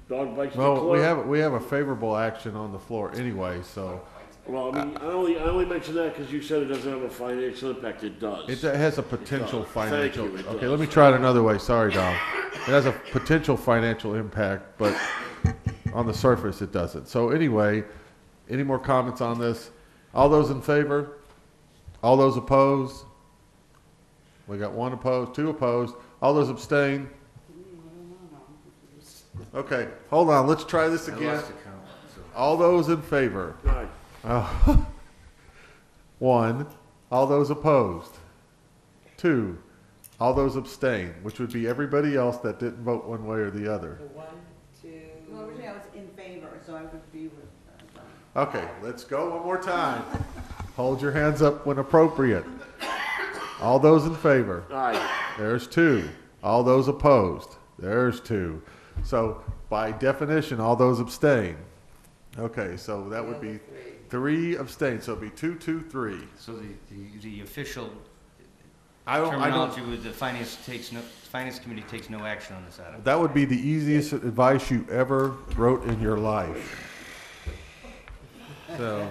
S8: Dog bites the
S2: well,
S8: clerk.
S2: we have a favorable action on the floor anyway, so
S8: Well, I mean, I only mention that because you said it doesn't have a financial impact. It does.
S2: it has a potential
S8: Thank
S2: financial.
S8: you, it
S2: Okay,
S8: does.
S2: let me try it another way. Sorry, Dom. It has a potential financial impact, but on the surface it doesn't. So anyway, any more comments on this? All those in favor? All those opposed? We got 1 opposed, 2 opposed. All those abstain? Okay, hold on. Let's try this again. All those in favor?
S8: Right.
S2: Oh. 1. All those opposed? 2. All those abstain, which would be everybody else that didn't vote one way or the other.
S3: So 1, 2.
S12: Well, originally I was in favor, so I would be with,
S2: Okay, let's go one more time. Hold your hands up when appropriate. All those in favor?
S8: Aye.
S2: There's 2. All those opposed? There's 2. So by definition, all those abstain. Okay, so that would be 3 abstain, so it'd be 2, 2, 3.
S9: So the official
S2: I don't,
S9: terminology with the finance committee takes no action on this item.
S2: that would be the easiest advice you ever wrote in your life. So.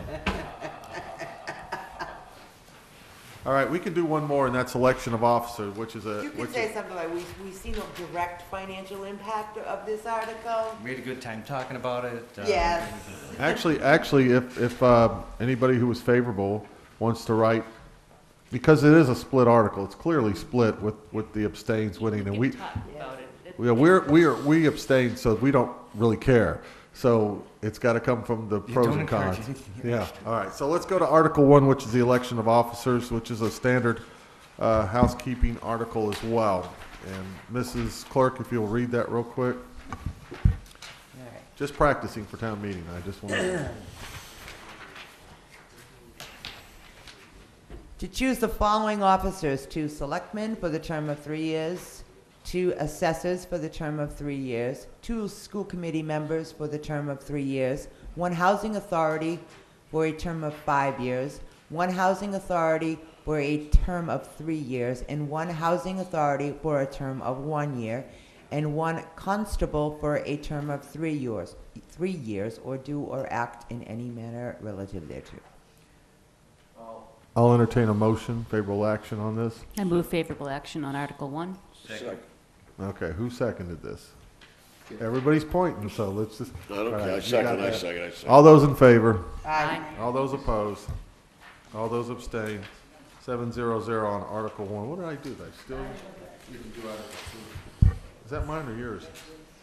S2: All right, we can do one more, and that's election of officers, which is a.
S3: You
S2: which
S3: could say
S2: is-
S3: something like, we see no direct financial impact of this article.
S9: We had a good time talking about it.
S3: Yes.
S2: Actually, if anybody who was favorable wants to write, because it is a split article, it's clearly split with the abstains winning, and we,
S1: Talk about it.
S2: we abstain, so we don't really care. So it's got to come from the pros
S9: don't
S2: and
S9: encourage
S2: cons.
S9: anything
S2: Yeah. All right. So let's go to Article 1, which is the election of officers, which is a standard housekeeping article as well. And Mrs. Clerk, if you'll read that real quick.
S3: All right.
S2: Just practicing for town meeting. I just want to.
S3: To choose the following officers: 2 selectmen for the term of 3 years, 2 assessors for the term of 3 years, 2 school committee members for the term of 3 years, 1 housing authority for a term of 5 years, 1 housing authority for a term of 3 years, and 1 housing authority for a term of 1 year, and 1 constable for a term of 3 years, or do or act in any manner relative thereto.
S2: I'll entertain a motion, favorable action on this.
S1: I move favorable action on Article 1.
S8: Second.
S2: Okay, who seconded this? Everybody's pointing, so let's just.
S8: I don't
S2: all
S8: care.
S2: right,
S8: I
S2: you
S8: second,
S2: got
S8: I
S2: that.
S8: second, I second.
S2: All those in favor?
S1: Aye.
S2: All those opposed? All those abstain? 700 on Article 1. What did I do? Did I still? Is that mine or yours?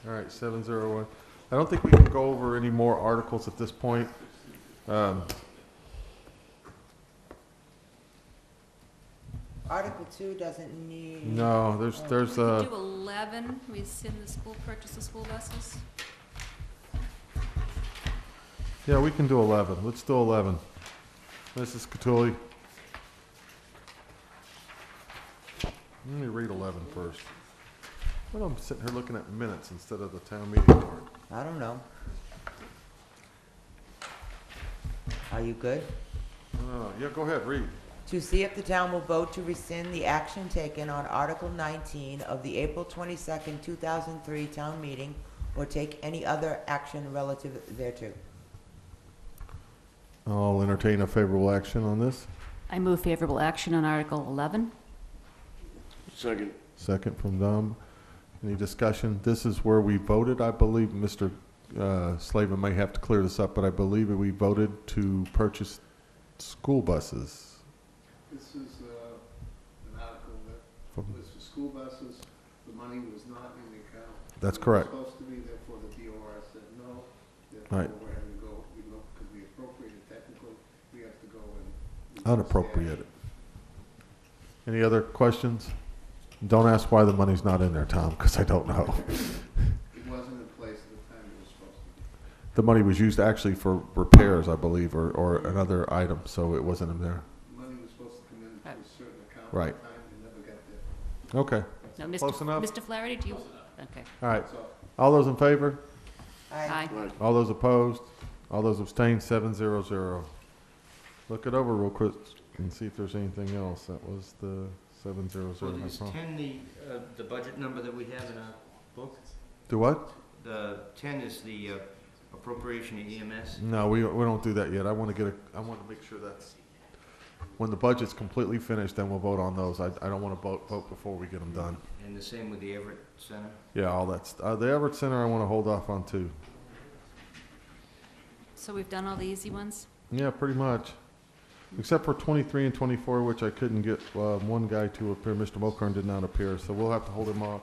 S2: All right, 701. I don't think we can go over any more articles at this point.
S3: Article 2 doesn't need.
S2: No, there's
S1: We could do 11, we send the school, purchase the school buses.
S2: yeah, we can do 11. Let's do 11. Mrs. Cattouli. Let me read 11 first. What am I sitting here looking at minutes instead of the town meeting warrant?
S3: I don't know. Are you good?
S2: Yeah, go ahead, read.
S3: To see if the town will vote to rescind the action taken on Article 19 of the April 22nd, 2003 town meeting, or take any other action relative thereto.
S2: I'll entertain a favorable action on this.
S1: I move favorable action on Article 11.
S8: Second.
S2: Second from Dom. Any discussion? This is where we voted, I believe. Mr. Slavin may have to clear this up, but I believe that we voted to purchase school buses.
S10: This is an article that
S2: From-
S10: was for school buses. The money was not in the account.
S2: That's
S10: It was
S2: correct.
S10: supposed to be, therefore the DOR said no.
S2: Right.
S10: Therefore, we're having to go, because we appropriated technically, we have to go and.
S2: Unappropriated. Any other questions? Don't ask why the money's not in there, Tom, because I don't know.
S10: It wasn't in place at the time it was supposed to be.
S2: The money was used actually for repairs, I believe, or another item, so it wasn't in there.
S10: Money was supposed to come in to a certain account
S2: Right.
S10: at the time, it never got there.
S2: Okay,
S1: No,
S2: Close enough?
S1: Mr. Flaherty, do you? Okay.
S2: all right. All those in favor?
S3: Aye.
S1: Aye.
S2: All those opposed? All those abstained, 700. Look it over real quick and see if there's anything else. That was the 700.
S9: So
S2: I
S9: is
S2: saw.
S9: 10 the budget number that we have in our book?
S2: Do what?
S9: The 10 is the appropriation to EMS?
S2: No, we don't do that yet. I want to make sure that's, when the budget's completely finished, then we'll vote on those. I don't want to vote before we get them done.
S9: And the same with the Everett Center?
S2: Yeah, all that's, the Everett Center I want to hold off on too.
S1: So we've done all the easy ones?
S2: Yeah, pretty much. Except for 23 and 24, which I couldn't get one guy to appear. Mr. Mokarn did not appear, so we'll have to hold him off.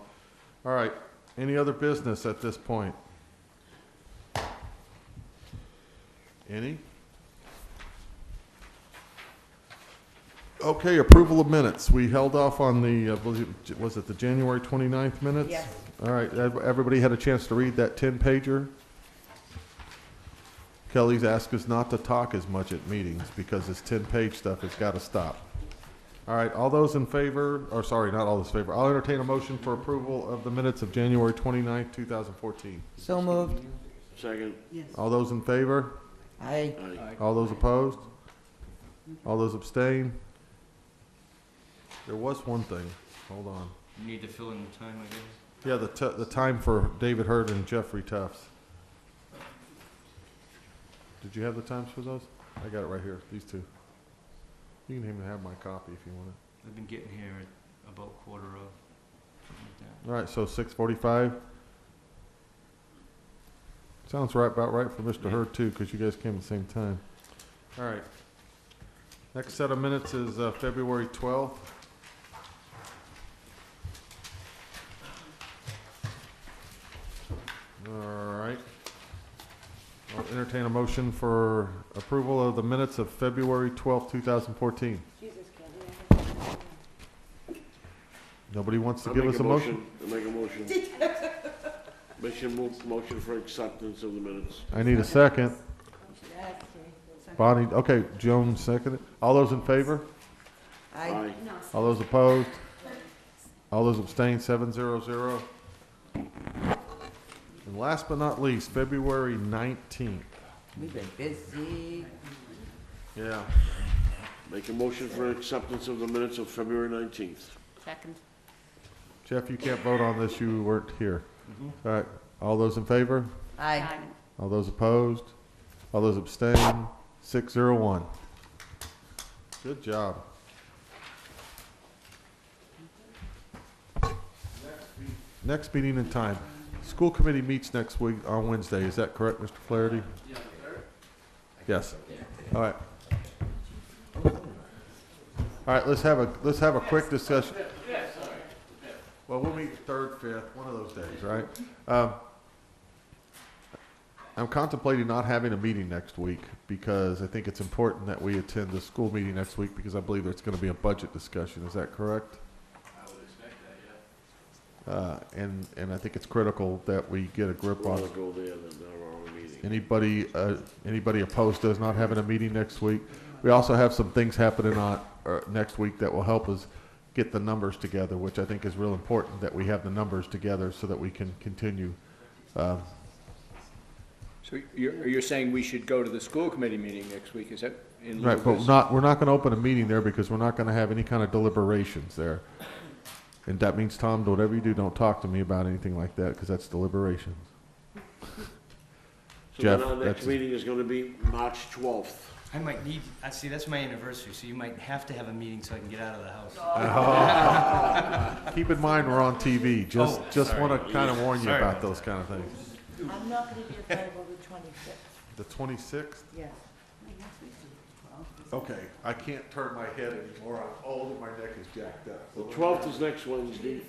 S2: All right. Any other business at this point? Any? Okay, approval of minutes. We held off on the, was it the January 29th minutes?
S3: Yes.
S2: All right, everybody had a chance to read that 10-pager? Kelly's asked us not to talk as much at meetings because this 10-page stuff has got to stop. All right, all those in favor, or sorry, not all those in favor. I'll entertain a motion for approval of the minutes of January 29th, 2014.
S3: So moved.
S8: Second.
S12: Yes.
S2: All those in favor?
S3: Aye.
S8: Aye.
S2: All those opposed? All those abstain? There was one thing. Hold on.
S9: You need to fill in the time, I guess?
S2: Yeah, the time for David Hurd and Jeffrey Tufts. Did you have the times for those? I got it right here, these two. You can even have my copy if you want it.
S9: I've been getting here at about quarter of, something like that.
S2: All right, so 6:45. Sounds right, about right for Mr. Hurd too, because you guys came at the same time. All right. Next set of minutes is February 12th. All right. I'll entertain a motion for approval of the minutes of February 12th, 2014. Nobody wants to
S8: I'll
S2: give
S8: make
S2: us a motion?
S8: I'll make a motion. Motion for acceptance of the minutes.
S2: I need a second. Bonnie, okay, Joan seconded. All those in favor?
S8: Aye.
S2: All those opposed? All those abstained, 700. And last but not least, February 19th.
S3: We've been busy.
S2: Yeah.
S8: Make a motion for acceptance of the minutes of February 19th.
S1: Second.
S2: Jeff, you can't vote on this, you weren't here. All right, all those in favor?
S3: Aye.
S2: All those opposed? All those abstained, 601. Good job. Next meeting and time. School committee meets next week on Wednesday. Is that correct, Mr. Flaherty? Yes. All right. All right. Let's have a quick discussion. Well, we'll meet third, fifth, one of those days, right? I'm contemplating not having a meeting next week because I think it's important that we attend the school meeting next week because I believe there's going to be a budget discussion. Is that correct? And I think it's critical that we get a grip on
S8: Rather go there than our own meeting.
S2: anybody opposed to us not having a meeting next week. We also have some things happening on next week that will help us get the numbers together, which I think is real important that we have the numbers together so that we can continue.
S7: So you're saying we should go to the school committee meeting next week, is that in lieu
S2: Right,
S7: of
S2: but
S7: this?
S2: we're not going to open a meeting there because we're not going to have any kind of deliberations there. And that means, Tom, whatever you do, don't talk to me about anything like that because that's deliberations.
S8: So
S2: Jeff,
S8: then our next
S2: that's-
S8: meeting is gonna be March 12th.
S9: I might need, see, that's my anniversary, so you might have to have a meeting so I can get out of the house.
S2: Keep in mind, we're on TV. Just
S9: sorry.
S2: want to kind of warn you
S9: Sorry
S2: about
S9: about
S2: those kind of things.
S12: I'm not gonna be available the 26th.
S2: The 26th?
S12: Yes.
S2: Okay, I can't turn my head anymore. I'm old and my neck is jacked up.
S8: The 12th is next Wednesday,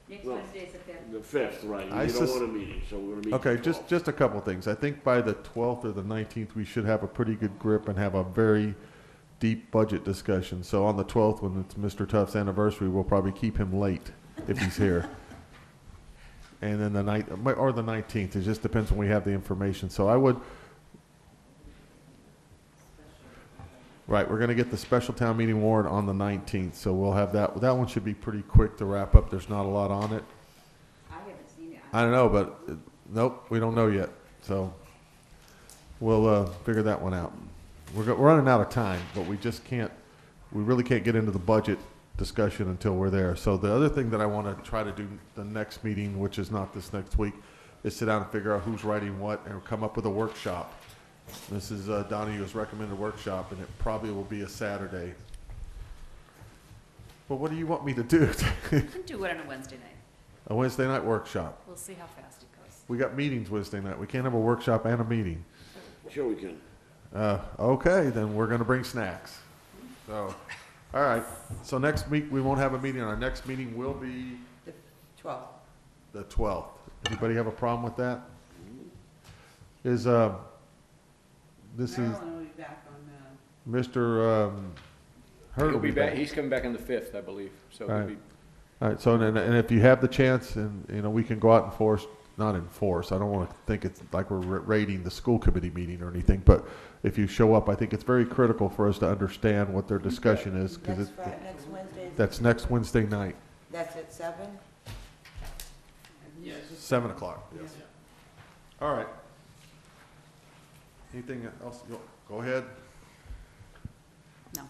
S11: Next
S8: No.
S11: Wednesday's the 5th.
S8: the 5th, right?
S2: I
S8: You don't
S2: sus-
S8: want a meeting, so we're gonna meet.
S2: Okay,
S8: the
S2: just
S8: 12th.
S2: a couple things. I think by the 12th or the 19th, we should have a pretty good grip and have a very deep budget discussion. So on the 12th, when it's Mr. Tuff's anniversary, we'll probably keep him late if he's here. And then the 19th, it just depends when we have the information. So I would, right, we're gonna get the special town meeting warrant on the 19th, so we'll have that. That one should be pretty quick to wrap up. There's not a lot on it.
S11: I haven't seen it.
S2: I don't know, but nope, we don't know yet. So we'll figure that one out. We're running out of time, but we really can't get into the budget discussion until we're there. So the other thing that I want to try to do the next meeting, which is not this next week, is sit down and figure out who's writing what and come up with a workshop. Mrs. Donahue has recommended a workshop, and it probably will be a Saturday. But what do you want me to do?
S1: We can do it on a Wednesday night.
S2: A Wednesday night workshop.
S1: We'll see how fast it goes.
S2: We got meetings Wednesday night. We can't have a workshop and a meeting.
S8: Sure we can.
S2: Okay, then we're going to bring snacks. So, all right. So next week we won't have a meeting. Our next meeting will be
S3: The 12th.
S2: the 12th. Anybody have a problem with that? This is
S6: Marilyn will be back on,
S2: Mr. Hurd
S7: He'll be back, he's coming back on the 5th, I believe, so he'll
S2: Right.
S7: be,
S2: All right. So and if you have the chance, and we can go out and not enforce. I don't want to think it's like we're raiding the school committee meeting or anything. But if you show up, I think it's very critical for us to understand what their discussion is because
S3: Next Wednesday.
S2: that's next Wednesday night,
S3: That's at 7?
S2: 7 o'clock. Yes. All right. Anything else? Go ahead.
S1: No.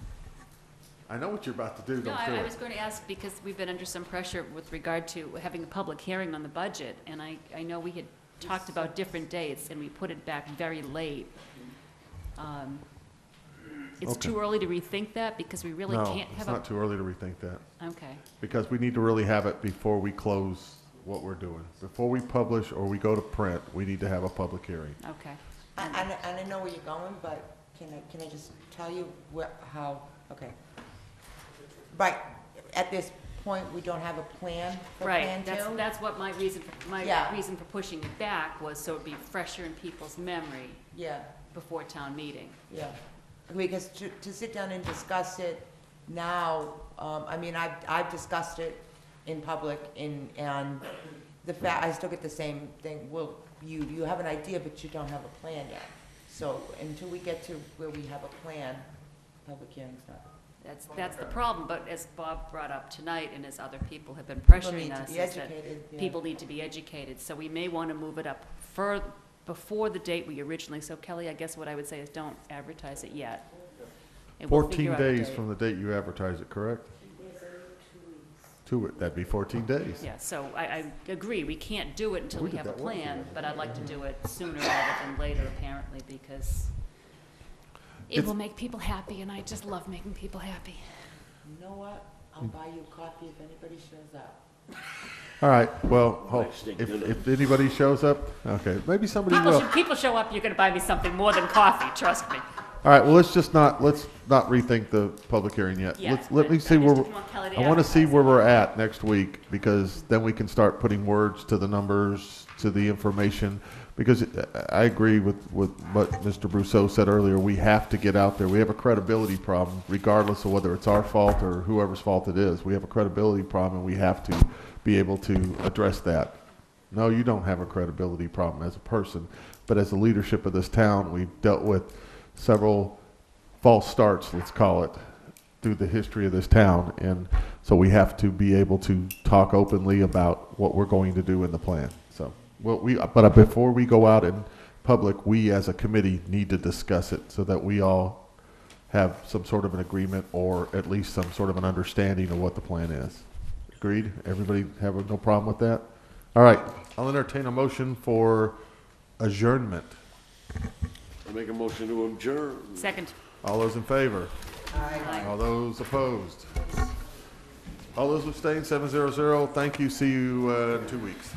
S2: I know what you're about to do.
S1: No,
S2: Don't do
S1: I
S2: it.
S1: was going to ask because we've been under some pressure with regard to having a public hearing on the budget, and I know we had talked about different dates, and we put it back very late. It's
S2: Okay.
S1: too early to rethink that because we really
S2: No,
S1: can't
S2: it's
S1: have
S2: not too early to rethink that
S1: Okay,
S2: because we need to really have it before we close what we're doing. Before we publish or we go to print, we need to have a public hearing.
S1: okay.
S3: And I know where you're going, but can I just tell you how, okay. Right, at this point, we don't have a plan for Plan
S1: Right,
S3: 2?
S1: that's what my reason
S3: Yeah.
S1: for pushing it back was so it'd be fresher in people's memory
S3: Yeah,
S1: before town meeting.
S3: yeah. Because to sit down and discuss it now, I mean, I've discussed it in public and the fact, I still get the same thing, well, you have an idea, but you don't have a plan yet. So until we get to where we have a plan, public hearing's not.
S1: That's the problem, but as Bob brought up tonight and as other people have been
S3: People
S1: pressuring
S3: need to
S1: us,
S3: be
S1: is that
S3: educated, yeah.
S1: people need to be educated. So we may want to move it up before the date we originally, so Kelly, I guess what I would say is don't advertise it yet. And we'll
S2: 14
S1: figure out a
S2: days
S1: date.
S2: from the date you advertise it, correct? That'd be 14 days.
S1: Yeah, so I agree, we can't do it until
S2: We
S1: we
S2: did
S1: have a
S2: that once,
S1: plan, but I'd like to do it sooner rather than later apparently because it will make people happy and I just love making people happy.
S3: You know what? I'll buy you a coffee if anybody shows up.
S2: All right, well,
S8: Next thing,
S2: if anybody shows up, okay, maybe somebody will.
S1: People show up, you're gonna buy me something more than coffee, trust me.
S2: All right, well, let's not rethink the public hearing yet.
S1: Yeah,
S2: Let me
S1: but
S2: see
S1: I
S2: where,
S1: just didn't want Kelly to
S2: I want to see
S1: advertise
S2: where
S1: it.
S2: we're at next week, because then we can start putting words to the numbers, to the information, because I agree with what Mr. Brousseau said earlier, we have to get out there. We have a credibility problem, regardless of whether it's our fault or whoever's fault it is. We have a credibility problem, and we have to be able to address that. No, you don't have a credibility problem as a person, but as the leadership of this town, we've dealt with several false starts, let's call it, through the history of this town. And so we have to be able to talk openly about what we're going to do in the plan. So, but before we go out in public, we as a committee need to discuss it so that we all have some sort of an agreement or at least some sort of an understanding of what the plan is. Agreed? Everybody have no problem with that? All right, I'll entertain a motion for adjournment.
S8: I make a motion to adjourn.
S1: Second.
S2: All those in favor?
S1: Aye.
S2: All those opposed? All those abstained, 700. Thank you. See you in 2 weeks.